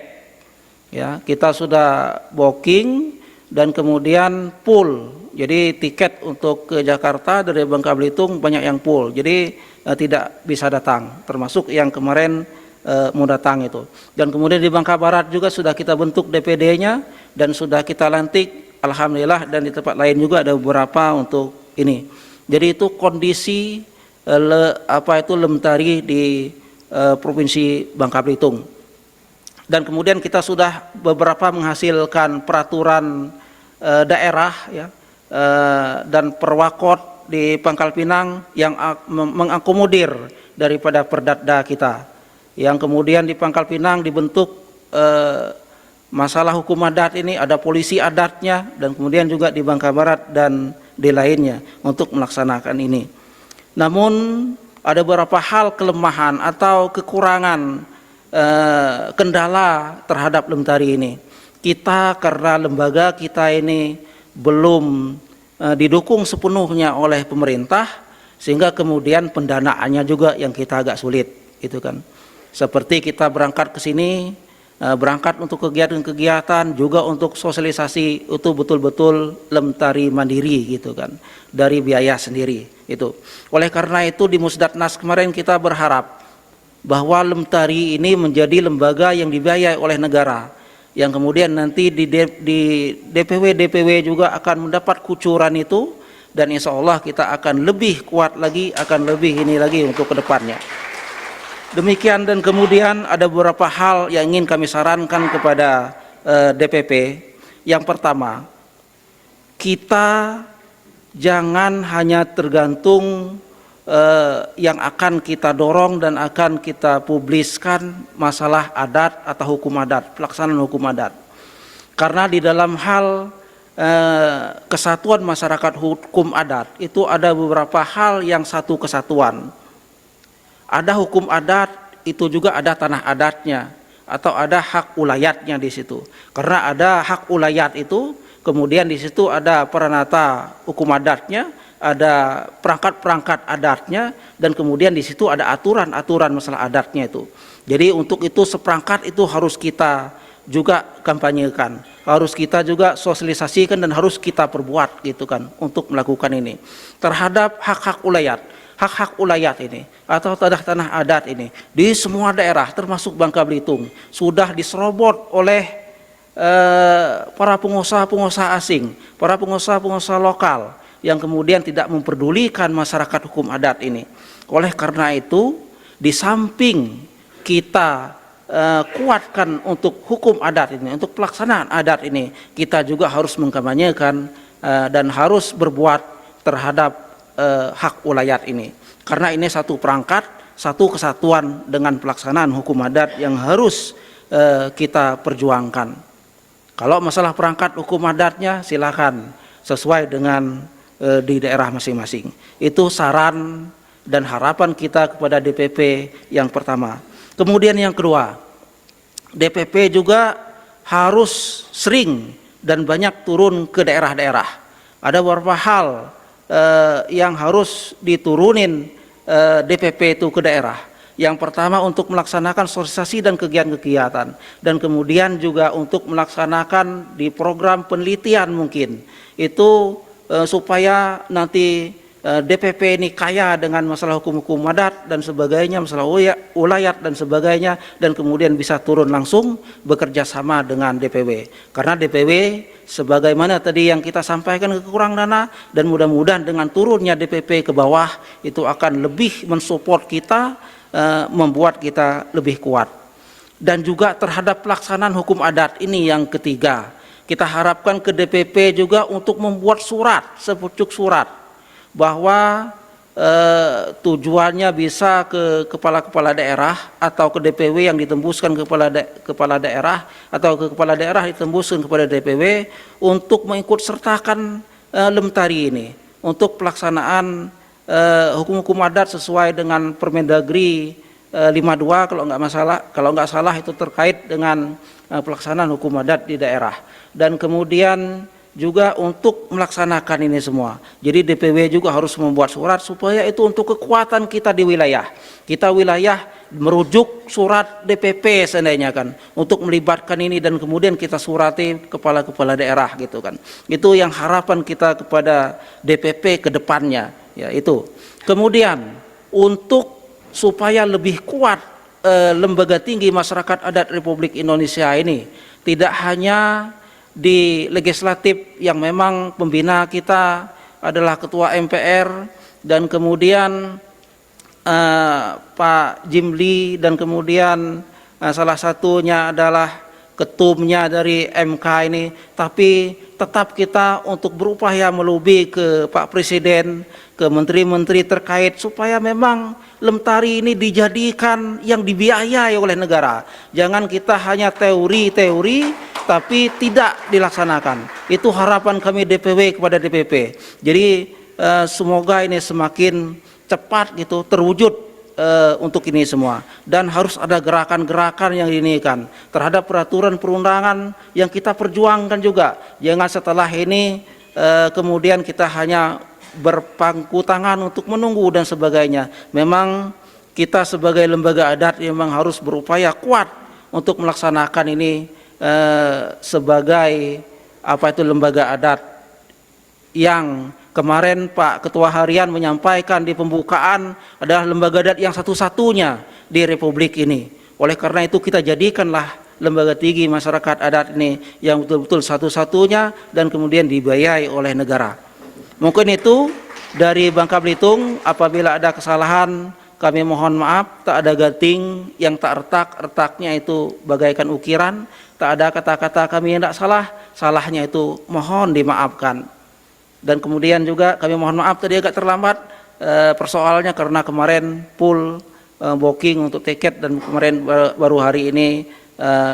Ya, kita sudah booking dan kemudian full. Jadi tiket untuk ke Jakarta dari Bangka Belitung banyak yang full. Jadi tidak bisa datang, termasuk yang kemarin mau datang itu. Dan kemudian di Bangka Barat juga sudah kita bentuk DPD-nya dan sudah kita lantik, alhamdulillah, dan di tempat lain juga ada beberapa untuk ini. Jadi itu kondisi Lemtari di Provinsi Bangka Belitung. Dan kemudian kita sudah beberapa menghasilkan peraturan daerah ya, dan perwakot di Pangkal Pinang yang mengakomodir daripada Perdada kita. Yang kemudian di Pangkal Pinang dibentuk masalah hukum adat ini, ada polisi adatnya, dan kemudian juga di Bangka Barat dan di lainnya untuk melaksanakan ini. Namun ada beberapa hal kelemahan atau kekurangan kendala terhadap Lemtari ini. Kita karena lembaga kita ini belum didukung sepenuhnya oleh pemerintah, sehingga kemudian pendanaannya juga yang kita agak sulit, itu kan. Seperti kita berangkat ke sini, berangkat untuk kegiatan-kegiatan, juga untuk sosialisasi itu betul-betul Lemtari mandiri, gitu kan, dari biaya sendiri itu. Oleh karena itu di Musdatnas kemarin kita berharap bahwa Lemtari ini menjadi lembaga yang dibiayai oleh negara, yang kemudian nanti di DPW juga akan mendapat kucuran itu, dan insya Allah kita akan lebih kuat lagi, akan lebih ini lagi untuk kedepannya. Demikian, dan kemudian ada beberapa hal yang ingin kami sarankan kepada DPP. Yang pertama, kita jangan hanya tergantung yang akan kita dorong dan akan kita publiskan masalah adat atau hukum adat, pelaksanaan hukum adat. Karena di dalam hal kesatuan masyarakat hukum adat itu ada beberapa hal yang satu kesatuan. Ada hukum adat, itu juga ada tanah adatnya, atau ada hak ulayatnya di situ. Karena ada hak ulayat itu, kemudian di situ ada peranata hukum adatnya, ada perangkat-perangkat adatnya, dan kemudian di situ ada aturan-aturan masalah adatnya itu. Jadi untuk itu seperangkat itu harus kita juga kampanyekan, harus kita juga sosialisasikan, dan harus kita perbuat, gitu kan, untuk melakukan ini terhadap hak-hak ulayat. Hak-hak ulayat ini atau tanah adat ini di semua daerah termasuk Bangka Belitung sudah diserobot oleh para pengusaha-pengusaha asing, para pengusaha-pengusaha lokal yang kemudian tidak memperdulikan masyarakat hukum adat ini. Oleh karena itu, di samping kita kuatkan untuk hukum adat ini, untuk pelaksanaan adat ini, kita juga harus mengkampanyekan dan harus berbuat terhadap hak ulayat ini, karena ini satu perangkat, satu kesatuan dengan pelaksanaan hukum adat yang harus kita perjuangkan. Kalau masalah perangkat hukum adatnya silakan sesuai dengan di daerah masing-masing. Itu saran dan harapan kita kepada DPP yang pertama. Kemudian yang kedua, DPP juga harus sering dan banyak turun ke daerah-daerah. Ada beberapa hal yang harus diturunin DPP itu ke daerah. Yang pertama untuk melaksanakan sosialisasi dan kegiatan-kegiatan, dan kemudian juga untuk melaksanakan di program penelitian mungkin itu supaya nanti DPP ini kaya dengan masalah hukum-hukum adat dan sebagainya, masalah ulayat dan sebagainya, dan kemudian bisa turun langsung bekerja sama dengan DPW. Karena DPW sebagaimana tadi yang kita sampaikan kekurangan dana, dan mudah-mudahan dengan turunnya DPP ke bawah itu akan lebih mensupport kita, membuat kita lebih kuat. Dan juga terhadap pelaksanaan hukum adat ini yang ketiga, kita harapkan ke DPP juga untuk membuat surat, sepucuk surat, bahwa tujuannya bisa ke kepala-kepala daerah atau ke DPW yang ditembuskan ke kepala daerah, atau ke kepala daerah ditembuskan kepada DPW untuk mengikut sertakan Lemtari ini untuk pelaksanaan hukum-hukum adat sesuai dengan Permendagri 52 kalau nggak salah itu terkait dengan pelaksanaan hukum adat di daerah. Dan kemudian juga untuk melaksanakan ini semua. Jadi DPW juga harus membuat surat supaya itu untuk kekuatan kita di wilayah. Kita wilayah merujuk surat DPP seandainya kan, untuk melibatkan ini, dan kemudian kita surati kepala-kepala daerah, gitu kan. Itu yang harapan kita kepada DPP ke depannya, ya itu. Kemudian untuk supaya lebih kuat lembaga tinggi masyarakat adat Republik Indonesia ini, tidak hanya di legislatif yang memang pembina kita adalah Ketua MPR, dan kemudian Pak Jimli, dan kemudian salah satunya adalah ketumnya dari MK ini, tapi tetap kita untuk berupaya melobi ke Pak Presiden, ke menteri-menteri terkait supaya memang Lemtari ini dijadikan yang dibiayai oleh negara. Jangan kita hanya teori-teori tapi tidak dilaksanakan. Itu harapan kami DPW kepada DPP. Jadi semoga ini semakin cepat gitu terwujud untuk ini semua, dan harus ada gerakan-gerakan yang dinikan terhadap peraturan perundangan yang kita perjuangkan juga. Jangan setelah ini kemudian kita hanya berpangku tangan untuk menunggu dan sebagainya. Memang kita sebagai lembaga adat memang harus berupaya kuat untuk melaksanakan ini sebagai lembaga adat yang kemarin Pak Ketua Harian menyampaikan di pembukaan adalah lembaga adat yang satu-satunya di Republik ini. Oleh karena itu kita jadikanlah lembaga tinggi masyarakat adat ini yang betul-betul satu-satunya dan kemudian dibiayai oleh negara. Mungkin itu dari Bangka Belitung. Apabila ada kesalahan kami mohon maaf. Tak ada gating yang tak retak, retaknya itu bagaikan ukiran. Tak ada kata-kata kami yang tidak salah, salahnya itu mohon dimaafkan. Dan kemudian juga kami mohon maaf tadi agak terlambat persoalannya karena kemarin full booking untuk tiket dan kemarin baru hari ini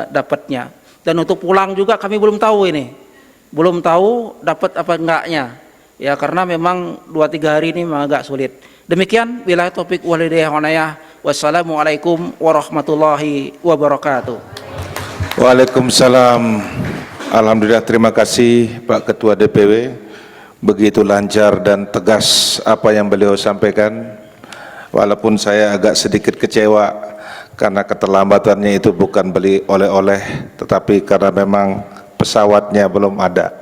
dapatnya. Dan untuk pulang juga kami belum tahu ini, belum tahu dapat apa enggaknya. Ya karena memang 2-3 hari ini memang agak sulit. Demikian bila topik walidayah. Wassalamualaikum warahmatullahi wabarakatuh. Waalaikumsalam. Alhamdulillah, terima kasih Pak Ketua DPW. Begitu lancar dan tegas apa yang beliau sampaikan. Walaupun saya agak sedikit kecewa karena keterlambatannya itu bukan beli oleh-oleh, tetapi karena memang pesawatnya belum ada.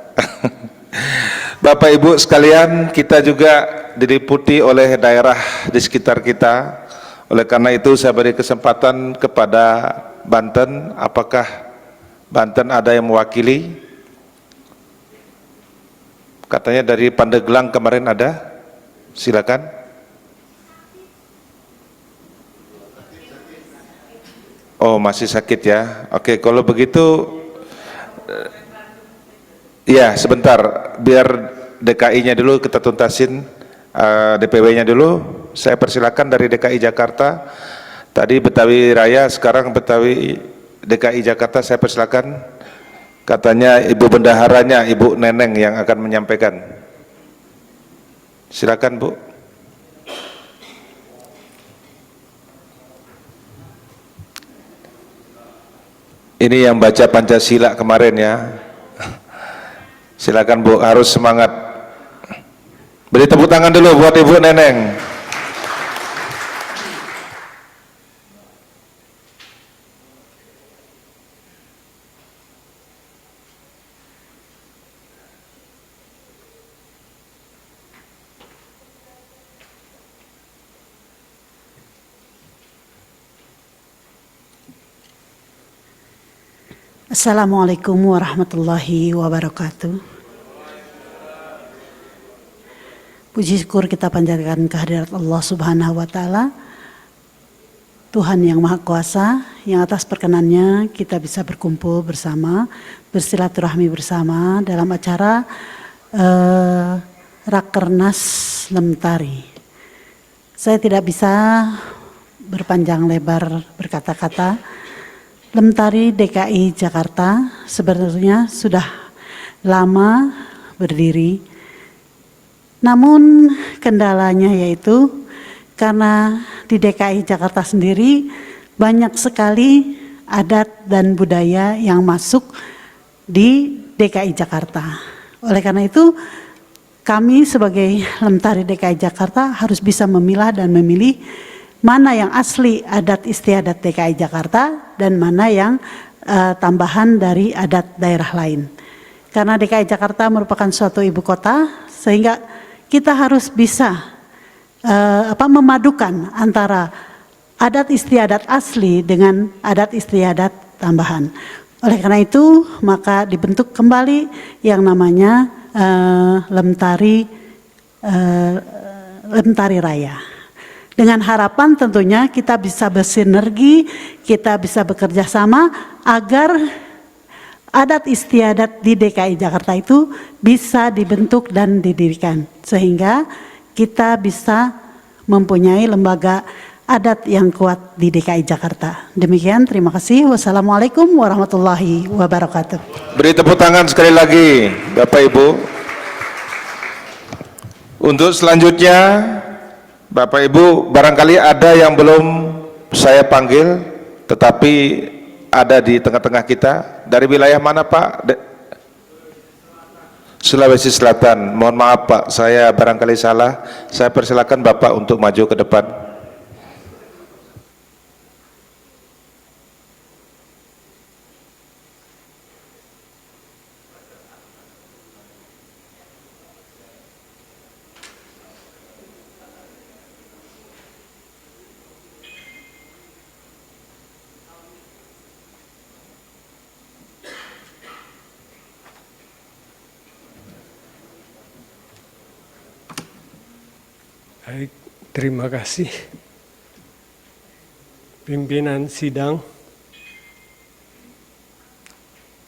Bapak Ibu sekalian, kita juga diliputi oleh daerah di sekitar kita. Oleh karena itu saya beri kesempatan kepada Banten. Apakah Banten ada yang mewakili? Katanya dari Pandeglang kemarin ada. Silakan. Oh, masih sakit ya. Oke, kalau begitu ya sebentar, biar DKI-nya dulu kita tuntasin, DPW-nya dulu. Saya persilakan dari DKI Jakarta. Tadi Betawi Raya, sekarang Betawi DKI Jakarta, saya persilakan. Katanya Ibu Bendaharanya, Ibu Neneng yang akan menyampaikan. Silakan Bu. Ini yang baca Pancasila kemarin ya. Silakan Bu, harus semangat. Beri tepuk tangan dulu buat Ibu Neneng. Assalamualaikum warahmatullahi wabarakatuh. Puji syukur kita panjatkan kehadirat Allah Subhanahu wa Ta'ala, Tuhan yang Maha Kuasa, yang atas perkenannya kita bisa berkumpul bersama, bersilaturahmi bersama dalam acara Rakernas Lemtari. Saya tidak bisa berpanjang lebar berkata-kata. Lemtari DKI Jakarta sebenarnya sudah lama berdiri, namun kendalanya yaitu karena di DKI Jakarta sendiri banyak sekali adat dan budaya yang masuk di DKI Jakarta. Oleh karena itu kami sebagai Lemtari DKI Jakarta harus bisa memilah dan memilih mana yang asli adat istiadat DKI Jakarta dan mana yang tambahan dari adat daerah lain. Karena DKI Jakarta merupakan suatu ibu kota, sehingga kita harus bisa memadukan antara adat istiadat asli dengan adat istiadat tambahan. Oleh karena itu, maka dibentuk kembali yang namanya Lemtari Raya. Dengan harapan tentunya kita bisa bersinergi, kita bisa bekerja sama agar adat istiadat di DKI Jakarta itu bisa dibentuk dan didirikan, sehingga kita bisa mempunyai lembaga adat yang kuat di DKI Jakarta. Demikian, terima kasih. Wassalamualaikum warahmatullahi wabarakatuh. Beri tepuk tangan sekali lagi, Bapak Ibu. Untuk selanjutnya, Bapak Ibu, barangkali ada yang belum saya panggil, tetapi ada di tengah-tengah kita. Dari wilayah mana, Pak? Sulawesi Selatan. Mohon maaf, Pak, saya barangkali salah. Saya persilakan Bapak untuk maju ke depan. Baik, terima kasih. Pimpinan sidang,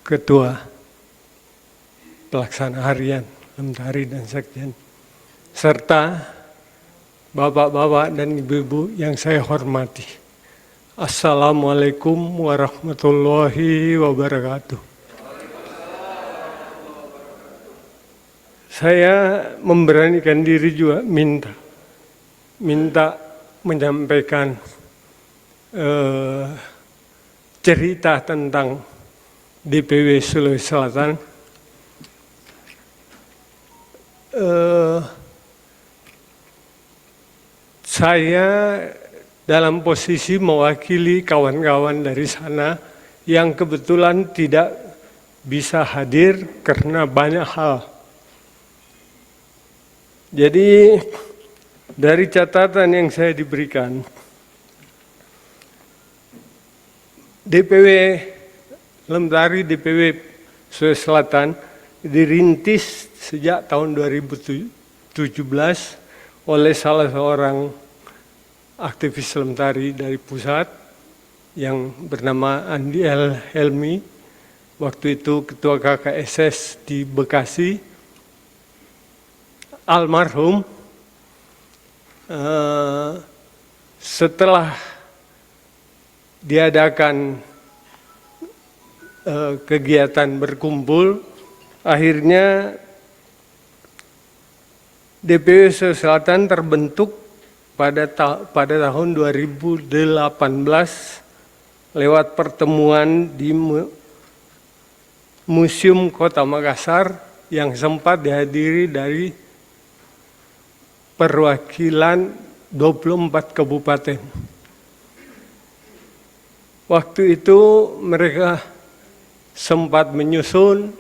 Ketua Pelaksana Harian, Lemtari dan Sekjen, serta Bapak-bapak dan Ibu-ibu yang saya hormati. Assalamualaikum warahmatullahi wabarakatuh. Saya memberanikan diri juga minta menyampaikan cerita tentang DPW Sulawesi Selatan. Saya dalam posisi mewakili kawan-kawan dari sana yang kebetulan tidak bisa hadir karena banyak hal. Jadi dari catatan yang saya diberikan, DPW Lemtari, DPW Sulawesi Selatan dirintis sejak tahun 2017 oleh salah seorang aktivis Lemtari dari pusat yang bernama Andi Helmi, waktu itu Ketua KKSS di Bekasi, almarhum. Setelah diadakan kegiatan berkumpul, akhirnya DPW Sulawesi Selatan terbentuk pada tahun 2018 lewat pertemuan di Museum Kota Makassar yang sempat dihadiri dari perwakilan 24 kabupaten. Waktu itu mereka sempat menyusun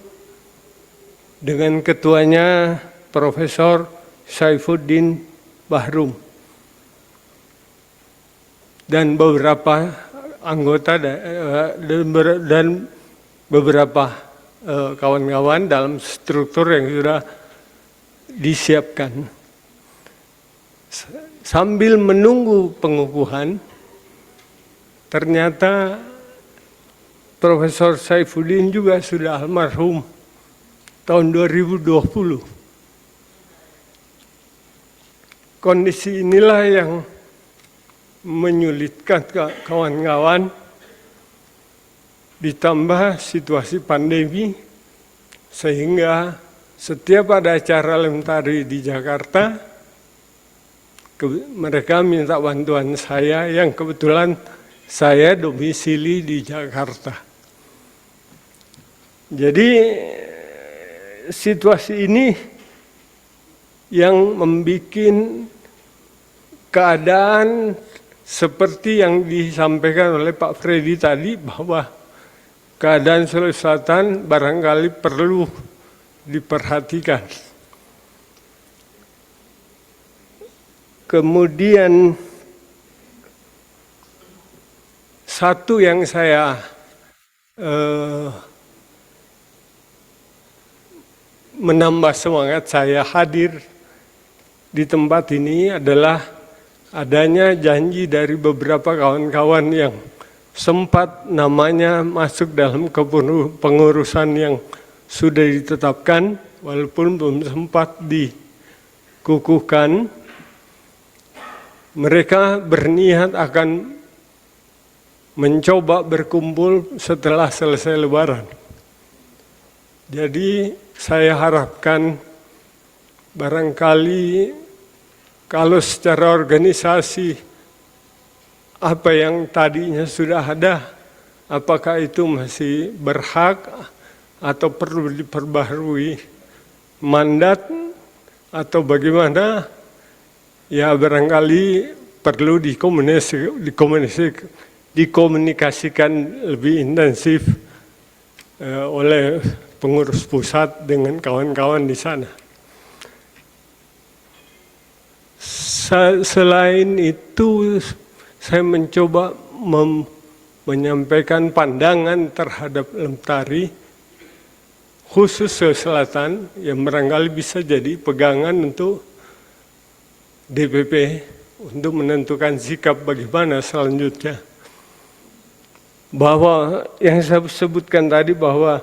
dengan ketuanya Profesor Saifuddin Bahrum dan beberapa anggota dan beberapa kawan-kawan dalam struktur yang sudah disiapkan. Sambil menunggu pengukuhan, ternyata Profesor Saifuddin juga sudah almarhum tahun 2020. Kondisi inilah yang menyulitkan kawan-kawan, ditambah situasi pandemi, sehingga setiap ada acara Lemtari di Jakarta, mereka minta bantuan saya yang kebetulan saya domisili di Jakarta. Jadi situasi ini yang membuat keadaan seperti yang disampaikan oleh Pak Freddy tadi, bahwa keadaan Sulawesi Selatan barangkali perlu diperhatikan. Kemudian satu yang saya menambah semangat saya hadir di tempat ini adalah adanya janji dari beberapa kawan-kawan yang sempat namanya masuk dalam kepengurusan yang sudah ditetapkan, walaupun belum sempat dikukuhkan. Mereka berniat akan mencoba berkumpul setelah selesai Lebaran. Jadi saya harapkan barangkali kalau secara organisasi apa yang tadinya sudah ada, apakah itu masih berhak atau perlu diperbaharui mandat atau bagaimana, ya barangkali perlu dikomunikasikan lebih intensif oleh pengurus pusat dengan kawan-kawan di sana. Selain itu, saya mencoba menyampaikan pandangan terhadap Lemtari, khusus Sulawesi Selatan, yang barangkali bisa jadi pegangan untuk DPP untuk menentukan sikap bagaimana selanjutnya. Bahwa yang saya sebutkan tadi bahwa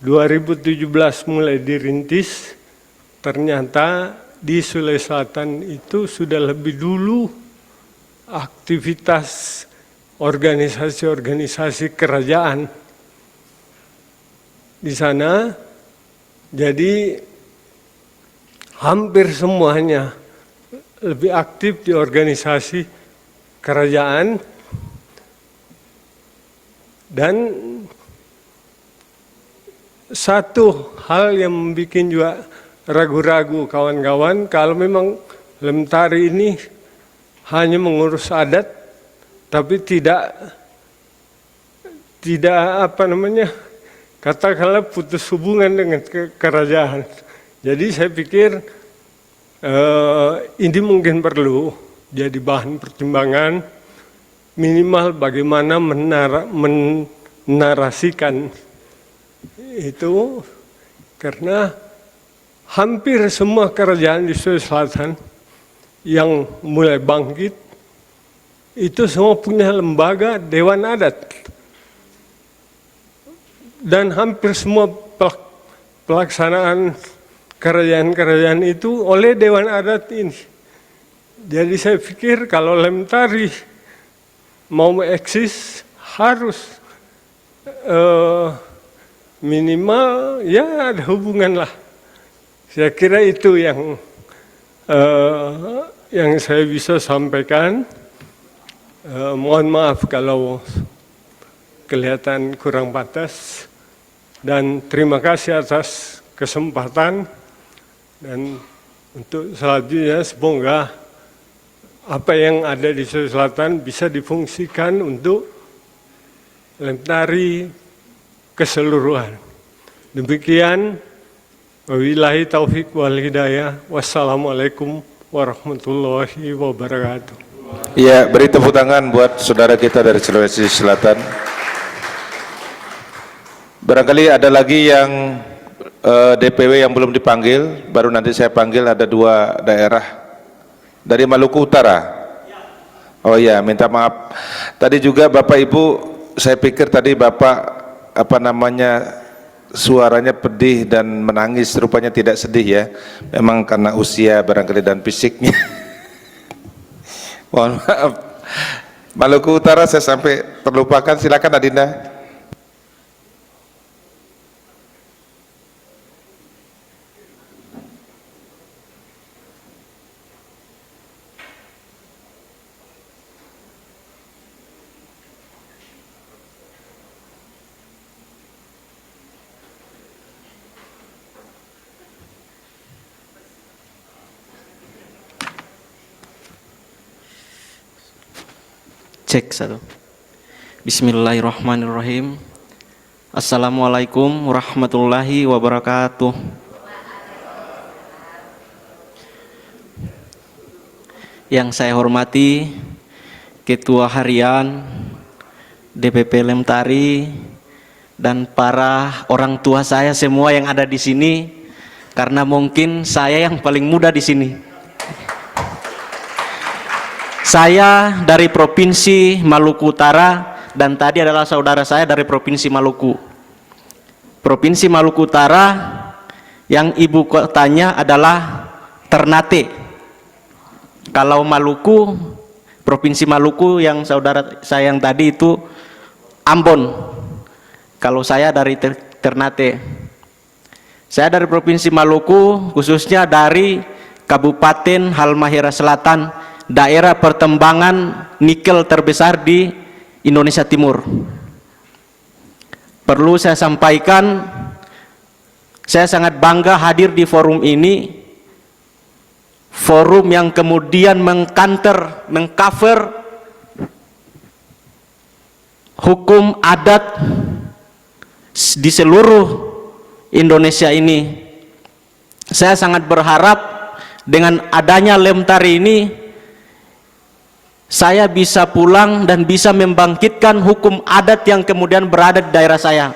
2017 mulai dirintis, ternyata di Sulawesi Selatan itu sudah lebih dulu aktivitas organisasi-organisasi kerajaan di sana. Jadi hampir semuanya lebih aktif di organisasi kerajaan. Dan satu hal yang membuat juga ragu-ragu kawan-kawan, kalau memang Lemtari ini hanya mengurus adat, tapi tidak katakanlah putus hubungan dengan kerajaan. Jadi saya pikir ini mungkin perlu jadi bahan pertimbangan, minimal bagaimana menarasikan itu, karena hampir semua kerajaan di Sulawesi Selatan yang mulai bangkit itu semua punya lembaga Dewan Adat, dan hampir semua pelaksanaan kerajaan-kerajaan itu oleh Dewan Adat ini. Jadi saya pikir kalau Lemtari mau eksis harus minimal ya ada hubungan lah. Saya kira itu yang saya bisa sampaikan. Mohon maaf kalau kelihatan kurang pantas, dan terima kasih atas kesempatan, dan untuk selanjutnya semoga apa yang ada di Sulawesi Selatan bisa difungsikan untuk Lemtari keseluruhan. Demikian, wabillahi taufik wal hidayah. Wassalamualaikum warahmatullahi wabarakatuh. Ya, beri tepuk tangan buat saudara kita dari Sulawesi Selatan. Barangkali ada lagi yang DPW yang belum dipanggil, baru nanti saya panggil. Ada 2 daerah dari Maluku Utara. Oh ya, minta maaf. Tadi juga Bapak Ibu, saya pikir tadi Bapak suaranya pedih dan menangis, rupanya tidak sedih ya. Memang karena usia barangkali dan fisiknya. Mohon maaf. Maluku Utara saya sampai terlupakan, silakan Adinda. Cek 1. Bismillahirrahmanirrahim. Assalamualaikum warahmatullahi wabarakatuh. Yang saya hormati Ketua Harian DPP Lemtari dan para orang tua saya semua yang ada di sini, karena mungkin saya yang paling muda di sini. Saya dari Provinsi Maluku Utara, dan tadi adalah saudara saya dari Provinsi Maluku. Provinsi Maluku Utara yang ibu kotanya adalah Ternate. Kalau Maluku, Provinsi Maluku yang saudara saya yang tadi itu Ambon. Kalau saya dari Ternate. Saya dari Provinsi Maluku, khususnya dari Kabupaten Halmahera Selatan, daerah pertambangan nikel terbesar di Indonesia Timur. Perlu saya sampaikan, saya sangat bangga hadir di forum ini, forum yang kemudian mengcover hukum adat di seluruh Indonesia ini. Saya sangat berharap dengan adanya Lemtari ini, saya bisa pulang dan bisa membangkitkan hukum adat yang kemudian berada di daerah saya.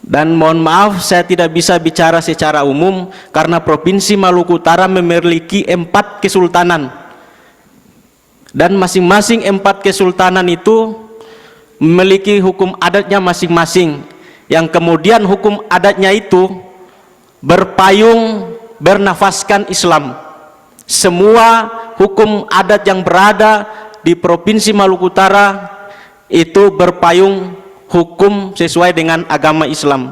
Dan mohon maaf, saya tidak bisa bicara secara umum karena Provinsi Maluku Utara memiliki 4 kesultanan. Dan masing-masing 4 kesultanan itu memiliki hukum adatnya masing-masing. Yang kemudian hukum adatnya itu berpayung bernafaskan Islam. Semua hukum adat yang berada di Provinsi Maluku Utara itu berpayung hukum sesuai dengan agama Islam.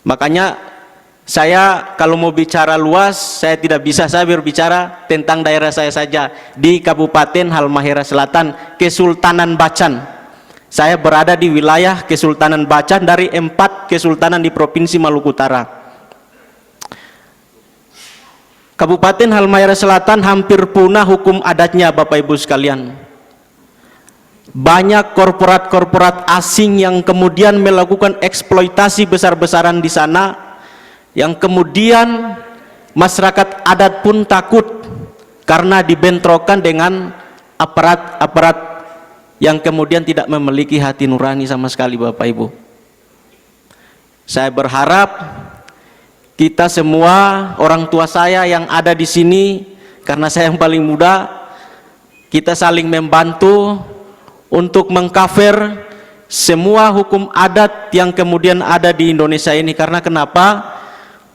Makanya saya kalau mau bicara luas, saya tidak bisa, saya berbicara tentang daerah saya saja di Kabupaten Halmahera Selatan, Kesultanan Bacan. Saya berada di wilayah Kesultanan Bacan dari 4 kesultanan di Provinsi Maluku Utara. Kabupaten Halmahera Selatan hampir punah hukum adatnya, Bapak Ibu sekalian. Banyak korporat-korporat asing yang kemudian melakukan eksploitasi besar-besaran di sana, yang kemudian masyarakat adat pun takut karena dibentrokan dengan aparat-aparat yang kemudian tidak memiliki hati nurani sama sekali, Bapak Ibu. Saya berharap kita semua, orang tua saya yang ada di sini, karena saya yang paling muda, kita saling membantu untuk mengcover semua hukum adat yang kemudian ada di Indonesia ini. Karena kenapa?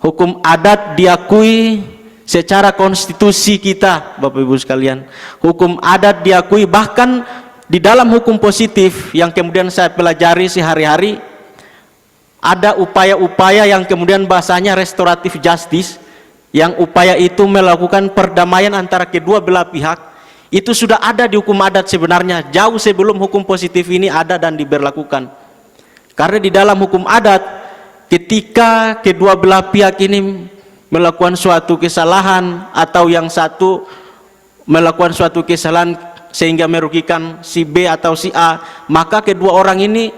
Hukum adat diakui secara konstitusi kita, Bapak Ibu sekalian. Hukum adat diakui, bahkan di dalam hukum positif yang kemudian saya pelajari sehari-hari, ada upaya-upaya yang kemudian bahasanya restoratif justice, yang upaya itu melakukan perdamaian antara kedua belah pihak. Itu sudah ada di hukum adat sebenarnya, jauh sebelum hukum positif ini ada dan diberlakukan. Karena di dalam hukum adat, ketika kedua belah pihak ini melakukan suatu kesalahan, atau yang satu melakukan suatu kesalahan sehingga merugikan si B atau si A, maka kedua orang ini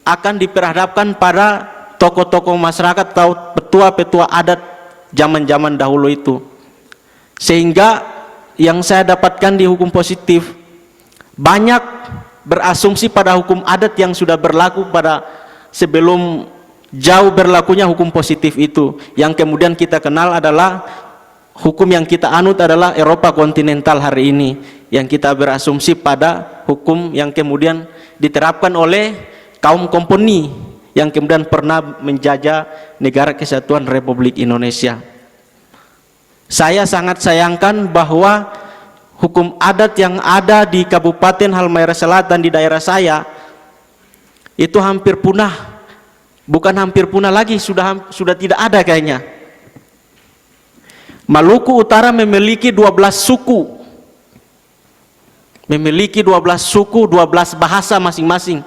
akan diperhadapkan pada tokoh-tokoh masyarakat atau petua-petua adat zaman-zaman dahulu itu. Sehingga yang saya dapatkan di hukum positif, banyak berasumsi pada hukum adat yang sudah berlaku pada sebelum jauh berlakunya hukum positif itu. Yang kemudian kita kenal adalah hukum yang kita anut adalah Eropa kontinental hari ini, yang kita berasumsi pada hukum yang kemudian diterapkan oleh kaum komponi yang kemudian pernah menjajah negara kesatuan Republik Indonesia. Saya sangat sayangkan bahwa hukum adat yang ada di Kabupaten Halmahera Selatan di daerah saya itu hampir punah. Bukan hampir punah lagi, sudah tidak ada kayaknya. Maluku Utara memiliki 12 suku. Memiliki 12 suku, 12 bahasa masing-masing.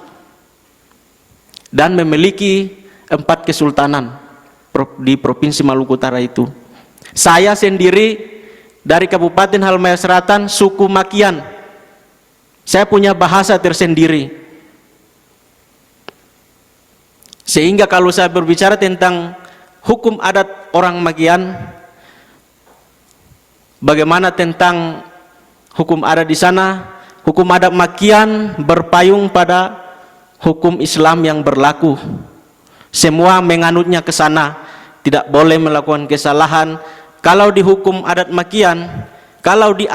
Dan memiliki 4 kesultanan di Provinsi Maluku Utara itu. Saya sendiri dari Kabupaten Halmahera Selatan, suku Makian. Saya punya bahasa tersendiri. Sehingga kalau saya berbicara tentang hukum adat orang Makian, bagaimana tentang hukum adat di sana, hukum adat Makian berpayung pada hukum Islam yang berlaku. Semua menganutnya ke sana, tidak boleh melakukan kesalahan. Kalau di hukum adat Makian Kalau di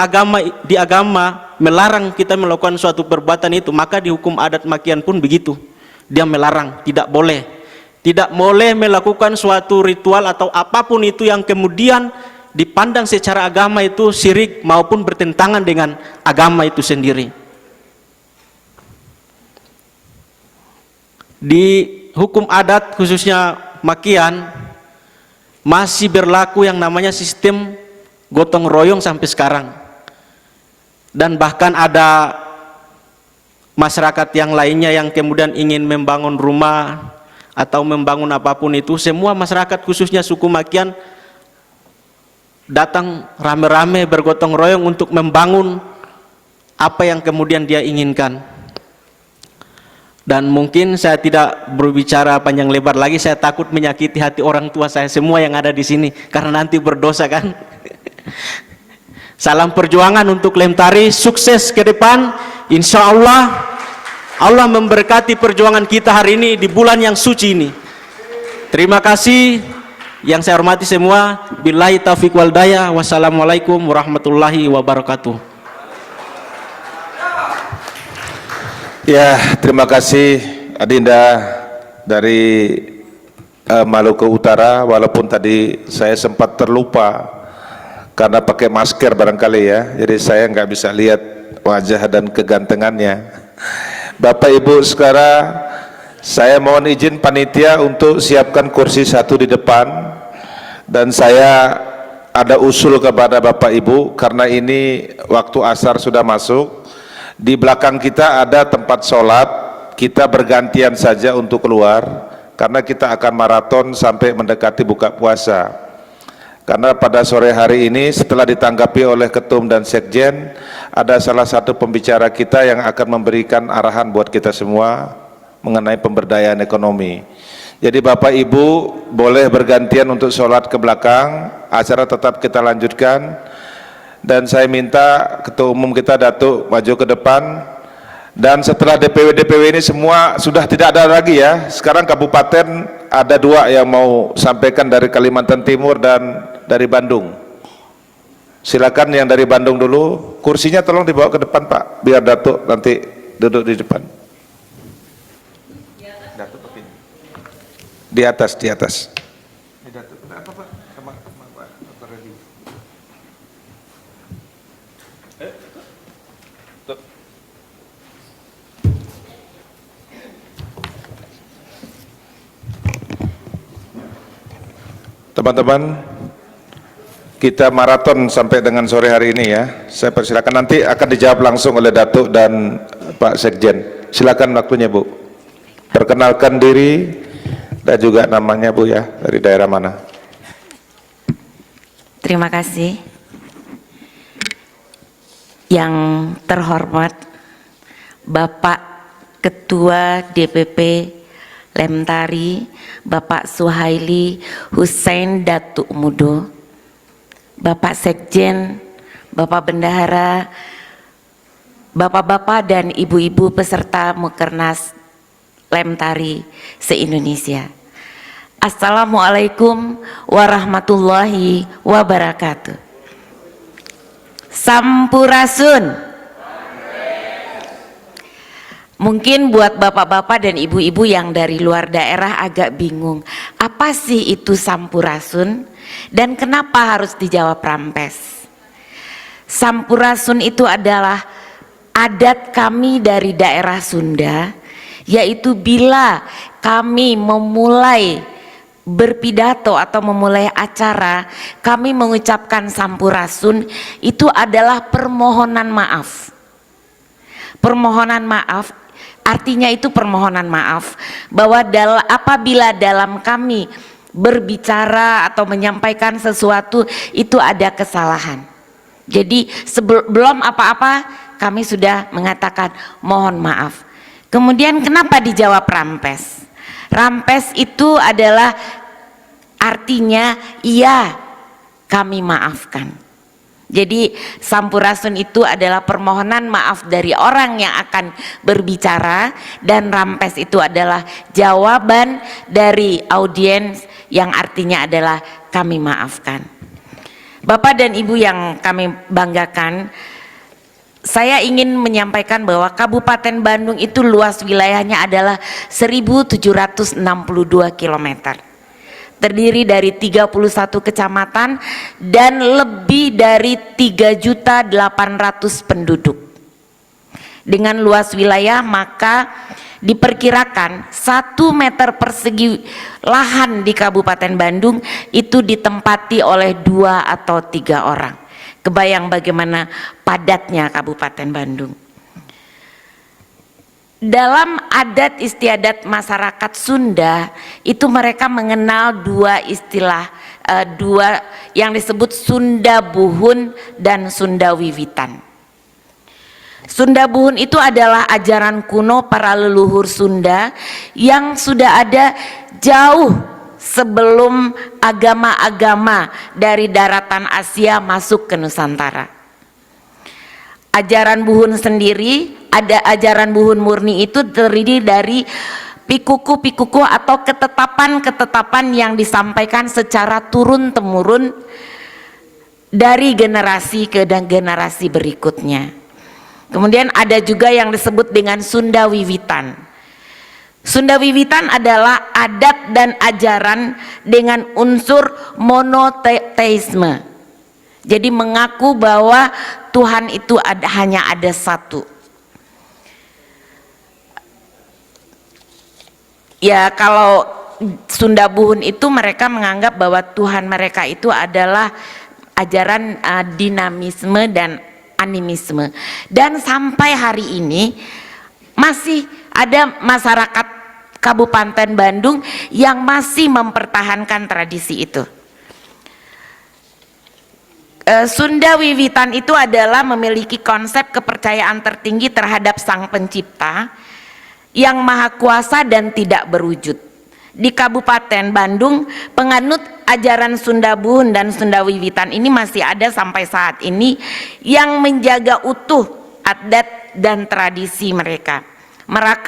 agama melarang kita melakukan suatu perbuatan itu, maka di hukum adat Makian pun begitu. Dia melarang, tidak boleh. Tidak boleh melakukan suatu ritual atau apapun itu yang kemudian dipandang secara agama itu syirik maupun bertentangan dengan agama itu sendiri. Di hukum adat khususnya Makian masih berlaku yang namanya sistem gotong royong sampai sekarang, dan bahkan ada masyarakat yang lainnya yang kemudian ingin membangun rumah atau membangun apapun itu, semua masyarakat khususnya suku Makian datang rame-rame bergotong royong untuk membangun apa yang kemudian dia inginkan. Dan mungkin saya tidak berbicara panjang lebar lagi, saya takut menyakiti hati orang tua saya semua yang ada di sini karena nanti berdosa kan. Salam perjuangan untuk Lemtari, sukses ke depan. Insya Allah Allah memberkati perjuangan kita hari ini di bulan yang suci ini. Terima kasih yang saya hormati semua. Billahi taufiq wal hidayah. Wassalamualaikum warahmatullahi wabarakatuh. Ya, terima kasih Adinda dari Maluku Utara, walaupun tadi saya sempat terlupa karena pakai masker barangkali ya, jadi saya nggak bisa lihat wajah dan kegantengannya. Bapak Ibu sekarang, saya mohon izin panitia untuk siapkan kursi satu di depan, dan saya ada usul kepada Bapak Ibu karena ini waktu asar sudah masuk. Di belakang kita ada tempat sholat, kita bergantian saja untuk keluar karena kita akan maraton sampai mendekati buka puasa. Karena pada sore hari ini setelah ditanggapi oleh Ketum dan Sekjen, ada salah satu pembicara kita yang akan memberikan arahan buat kita semua mengenai pemberdayaan ekonomi. Jadi Bapak Ibu boleh bergantian untuk sholat ke belakang, acara tetap kita lanjutkan. Dan saya minta Ketua Umum kita Datuk maju ke depan. Dan setelah DPW-DPW ini semua sudah tidak ada lagi ya. Sekarang kabupaten ada 2 yang mau sampaikan dari Kalimantan Timur dan dari Bandung. Silakan yang dari Bandung dulu. Kursinya tolong dibawa ke depan Pak, biar Datuk nanti duduk di depan. Di atas, di atas. Teman-teman, kita maraton sampai dengan sore hari ini ya. Saya persilakan, nanti akan dijawab langsung oleh Datuk dan Pak Sekjen. Silakan waktunya Bu. Perkenalkan diri dan juga namanya Bu ya, dari daerah mana. Terima kasih. Yang terhormat Bapak Ketua DPP Lemtari, Bapak Suhaili Hussein Datuk Mudo, Bapak Sekjen, Bapak Bendahara, Bapak-bapak dan ibu-ibu peserta Mukernas Lemtari se-Indonesia. Assalamualaikum warahmatullahi wabarakatuh. Sampurasun. Mungkin buat bapak-bapak dan ibu-ibu yang dari luar daerah agak bingung, apa sih itu Sampurasun dan kenapa harus dijawab Rampes? Sampurasun itu adalah adat kami dari daerah Sunda, yaitu bila kami memulai berpidato atau memulai acara, kami mengucapkan Sampurasun, itu adalah permohonan maaf. Permohonan maaf artinya itu permohonan maaf bahwa apabila dalam kami berbicara atau menyampaikan sesuatu itu ada kesalahan. Jadi sebelum apa-apa kami sudah mengatakan mohon maaf. Kemudian kenapa dijawab Rampes? Rampes itu adalah artinya iya kami maafkan. Jadi Sampurasun itu adalah permohonan maaf dari orang yang akan berbicara, dan Rampes itu adalah jawaban dari audiens yang artinya adalah kami maafkan. Bapak dan Ibu yang kami banggakan, saya ingin menyampaikan bahwa Kabupaten Bandung itu luas wilayahnya adalah 1.762 km. Terdiri dari 31 kecamatan dan lebih dari 3.800.000 penduduk. Dengan luas wilayah maka diperkirakan 1 meter persegi lahan di Kabupaten Bandung itu ditempati oleh 2 atau 3 orang. Kebayang bagaimana padatnya Kabupaten Bandung. Dalam adat istiadat masyarakat Sunda itu mereka mengenal dua istilah, dua yang disebut Sunda Buhun dan Sunda Wiwitan. Sunda Buhun itu adalah ajaran kuno para leluhur Sunda yang sudah ada jauh sebelum agama-agama dari daratan Asia masuk ke Nusantara. Ajaran Buhun sendiri, ada ajaran Buhun murni itu terdiri dari pikuku-pikuku atau ketetapan-ketetapan yang disampaikan secara turun-temurun dari generasi ke generasi berikutnya. Kemudian ada juga yang disebut dengan Sunda Wiwitan. Sunda Wiwitan adalah adat dan ajaran dengan unsur monoteisme. Jadi mengaku bahwa Tuhan itu hanya ada satu. Ya, kalau Sunda Buhun itu mereka menganggap bahwa Tuhan mereka itu adalah ajaran dinamisme dan animisme. Dan sampai hari ini masih ada masyarakat Kabupaten Bandung yang masih mempertahankan tradisi itu. Sunda Wiwitan itu adalah memiliki konsep kepercayaan tertinggi terhadap Sang Pencipta yang maha kuasa dan tidak berwujud. Di Kabupaten Bandung, penganut ajaran Sunda Buhun dan Sunda Wiwitan ini masih ada sampai saat ini yang menjaga utuh adat dan tradisi mereka.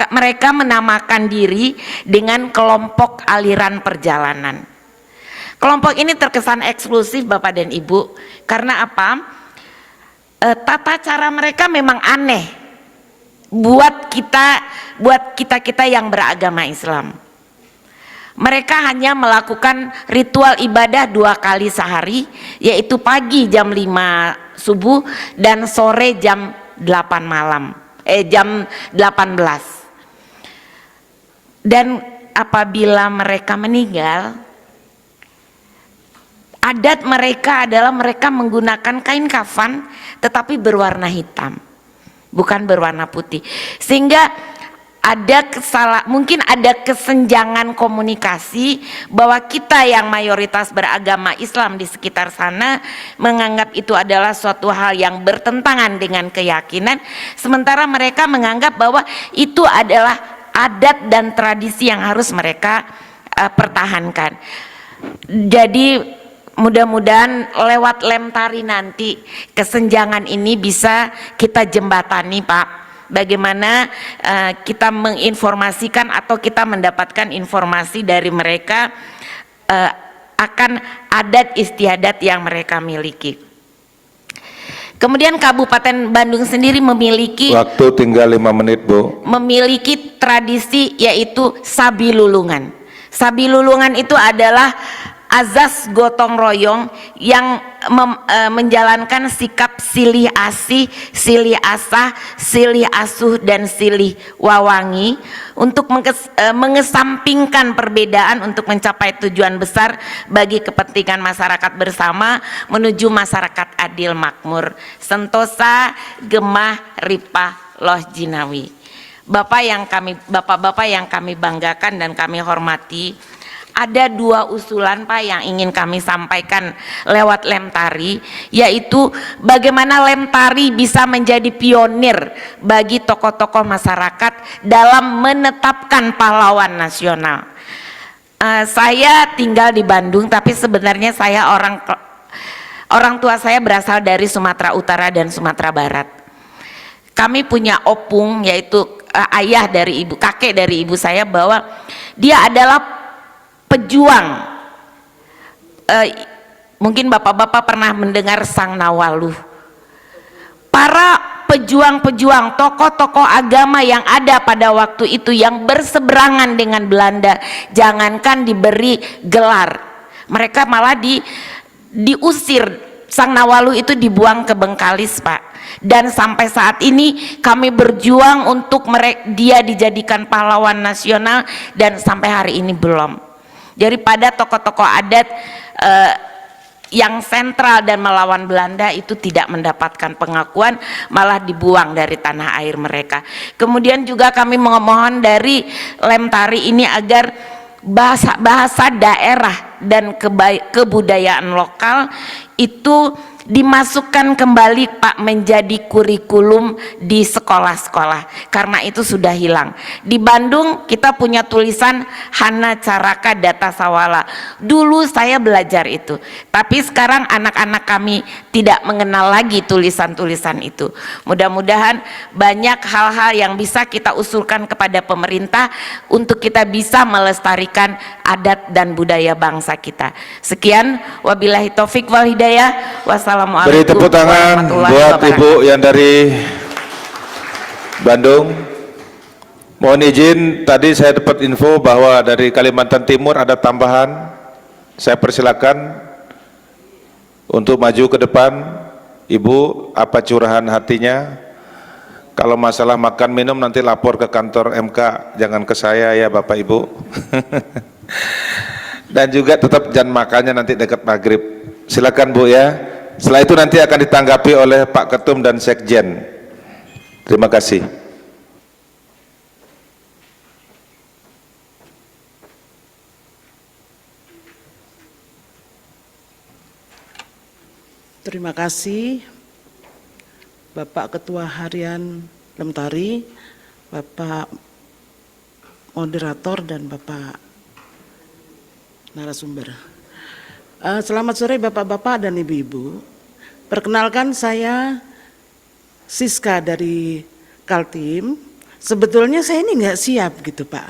Mereka menamakan diri dengan kelompok aliran perjalanan. Kelompok ini terkesan eksklusif Bapak dan Ibu, karena apa? Tata cara mereka memang aneh buat kita yang beragama Islam. Mereka hanya melakukan ritual ibadah 2 kali sehari, yaitu pagi jam 5 subuh dan sore jam 8 malam, jam 18. Dan apabila mereka meninggal, adat mereka adalah mereka menggunakan kain kafan tetapi berwarna hitam, bukan berwarna putih, sehingga mungkin ada kesenjangan komunikasi bahwa kita yang mayoritas beragama Islam di sekitar sana menganggap itu adalah suatu hal yang bertentangan dengan keyakinan, sementara mereka menganggap bahwa itu adalah adat dan tradisi yang harus mereka pertahankan. Jadi mudah-mudahan lewat lem tari nanti kesenjangan ini bisa kita jembatani, Pak. Bagaimana kita menginformasikan atau kita mendapatkan informasi dari mereka akan adat istiadat yang mereka miliki. Kemudian Kabupaten Bandung sendiri memiliki waktu tinggal 5 menit, Bu. Memiliki tradisi yaitu sabi lulungan. Sabi lulungan itu adalah azas gotong royong yang menjalankan sikap silih asih, silih asah, silih asuh, dan silih wawangi untuk mengesampingkan perbedaan untuk mencapai tujuan besar bagi kepentingan masyarakat bersama menuju masyarakat adil makmur. Sentosa gemah ripah loh jinawi. Bapak-bapak yang kami banggakan dan kami hormati, ada 2 usulan Pak yang ingin kami sampaikan lewat lem tari, yaitu bagaimana lem tari bisa menjadi pionir bagi tokoh-tokoh masyarakat dalam menetapkan pahlawan nasional. Saya tinggal di Bandung, tapi sebenarnya saya orang tua saya berasal dari Sumatera Utara dan Sumatera Barat. Kami punya opung, yaitu kakek dari ibu saya, bahwa dia adalah pejuang mungkin bapak-bapak pernah mendengar Sang Nawaluh. Para pejuang-pejuang, tokoh-tokoh agama yang ada pada waktu itu yang berseberangan dengan Belanda, jangankan diberi gelar, mereka malah diusir. Sang Nawaluh itu dibuang ke Bengkalis, Pak. Dan sampai saat ini kami berjuang untuk dia dijadikan pahlawan nasional, dan sampai hari ini belum. Daripada tokoh-tokoh adat yang sentral dan melawan Belanda itu tidak mendapatkan pengakuan, malah dibuang dari tanah air mereka. Kemudian juga kami memohon dari Lemtari ini agar bahasa daerah dan kebudayaan lokal itu dimasukkan kembali, Pak, menjadi kurikulum di sekolah-sekolah, karena itu sudah hilang. Di Bandung kita punya tulisan Hana Caraka Data Sawala, dulu saya belajar itu, tapi sekarang anak-anak kami tidak mengenal lagi tulisan-tulisan itu. Mudah-mudahan banyak hal-hal yang bisa kita usulkan kepada pemerintah untuk kita bisa melestarikan adat dan budaya bangsa kita. Sekian, wabillahi taufik wal hidayah. Beri tepuk tangan buat Ibu yang dari Bandung. Mohon izin, tadi saya dapat info bahwa dari Kalimantan Timur ada tambahan. Saya persilakan untuk maju ke depan. Ibu, apa curahan hatinya? Kalau masalah makan minum nanti lapor ke kantor MK, jangan ke saya ya Bapak Ibu. Dan juga tetap jangan makannya nanti dekat maghrib. Silakan Bu ya. Setelah itu nanti akan ditanggapi oleh Pak Ketum dan Sekjen. Terima kasih. Terima kasih Bapak Ketua Harian Lemtari, Bapak Moderator, dan Bapak narasumber. Selamat sore Bapak-Bapak dan Ibu-Ibu. Perkenalkan, saya Siska dari Kaltim. Sebetulnya saya ini nggak siap gitu Pak.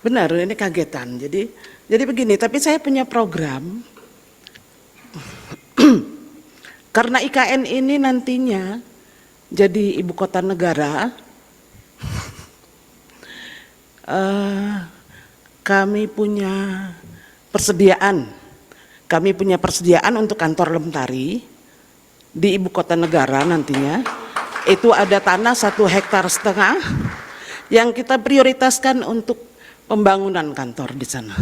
Benar, ini kagetan. Jadi begini, tapi saya punya program. Karena IKN ini nantinya jadi ibu kota negara, kami punya persediaan untuk kantor Lemtari di ibu kota negara nantinya. Itu ada tanah 1,5 hektar yang kita prioritaskan untuk pembangunan kantor di sana.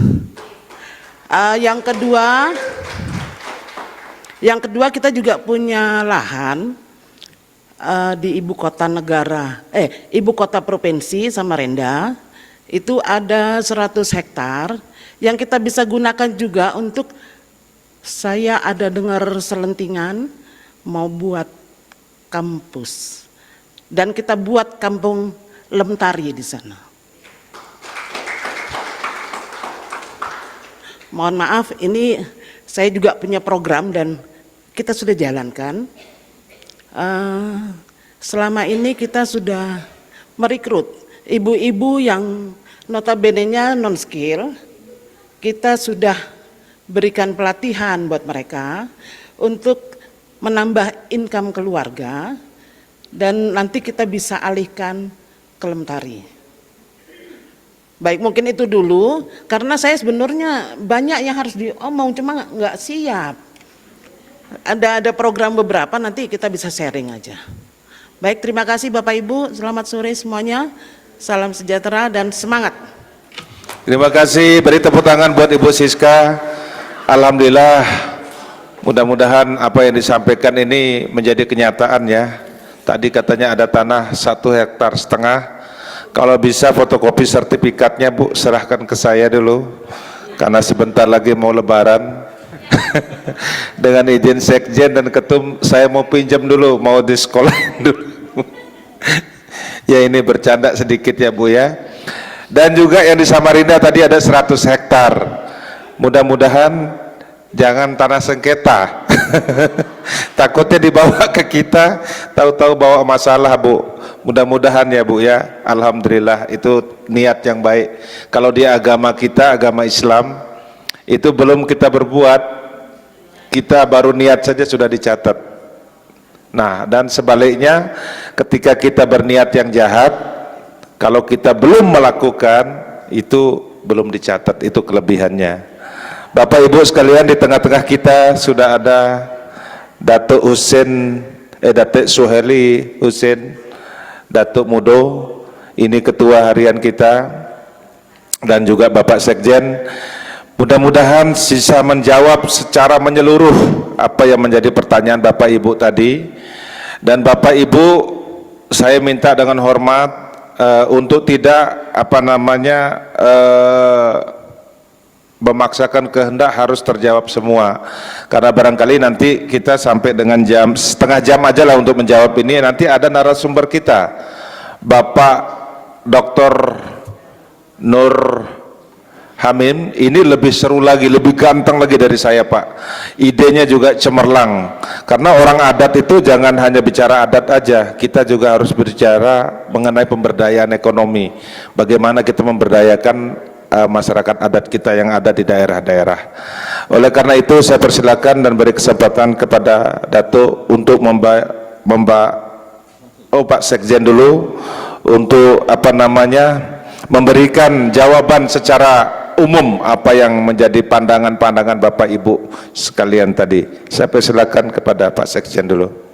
Yang kedua kita juga punya lahan di ibu kota negara, ibu kota provinsi Samarinda. Itu ada 100 hektar yang kita bisa gunakan juga untuk, saya ada dengar selentingan mau buat kampus, dan kita buat kampung Lemtari di sana. Mohon maaf, ini saya juga punya program dan kita sudah jalankan. Selama ini kita sudah merekrut ibu-ibu yang notabene-nya non-skill. Kita sudah berikan pelatihan buat mereka untuk menambah income keluarga, dan nanti kita bisa alihkan ke Lemtari. Baik, mungkin itu dulu, karena saya sebenarnya banyak yang harus diomong, cuma nggak siap. Ada program beberapa, nanti kita bisa sharing aja. Baik, terima kasih Bapak Ibu, selamat sore semuanya, salam sejahtera dan semangat. Terima kasih, beri tepuk tangan buat Ibu Siska. Alhamdulillah, mudah-mudahan apa yang disampaikan ini menjadi kenyataan ya. Tadi katanya ada tanah 1,5 hektar. Kalau bisa fotokopi sertifikatnya Bu, serahkan ke saya dulu, karena sebentar lagi mau lebaran. Dengan izin Sekjen dan Ketum, saya mau pinjam dulu, mau di sekolah dulu. Ya, ini bercanda sedikit ya Bu ya. Dan juga yang di Samarinda tadi ada 100 hektar. Mudah-mudahan jangan tanah sengketa. Takutnya dibawa ke kita, tahu-tahu bawa masalah Bu. Mudah-mudahan ya Bu ya. Alhamdulillah, itu niat yang baik. Kalau di agama kita, agama Islam, itu belum kita berbuat, kita baru niat saja sudah dicatat. Nah, dan sebaliknya ketika kita berniat yang jahat, kalau kita belum melakukan, itu belum dicatat, itu kelebihannya. Bapak Ibu sekalian, di tengah-tengah kita sudah ada Datuk Suheli Husin, Datuk Mudo, ini ketua harian kita, dan juga Bapak Sekjen. Mudah-mudahan bisa menjawab secara menyeluruh apa yang menjadi pertanyaan Bapak Ibu tadi. Dan Bapak Ibu, saya minta dengan hormat untuk tidak memaksakan kehendak harus terjawab semua, karena barangkali nanti kita sampai dengan setengah jam aja lah untuk menjawab ini. Nanti ada narasumber kita, Bapak Dr. Nur Hamim, ini lebih seru lagi, lebih ganteng lagi dari saya Pak. Idenya juga cemerlang, karena orang adat itu jangan hanya bicara adat aja, kita juga harus berbicara mengenai pemberdayaan ekonomi, bagaimana kita memberdayakan masyarakat adat kita yang ada di daerah-daerah. Oleh karena itu saya persilakan dan beri kesempatan kepada Datuk untuk Pak Sekjen dulu untuk memberikan jawaban secara umum apa yang menjadi pandangan-pandangan Bapak Ibu sekalian tadi. Saya persilakan kepada Pak Sekjen dulu.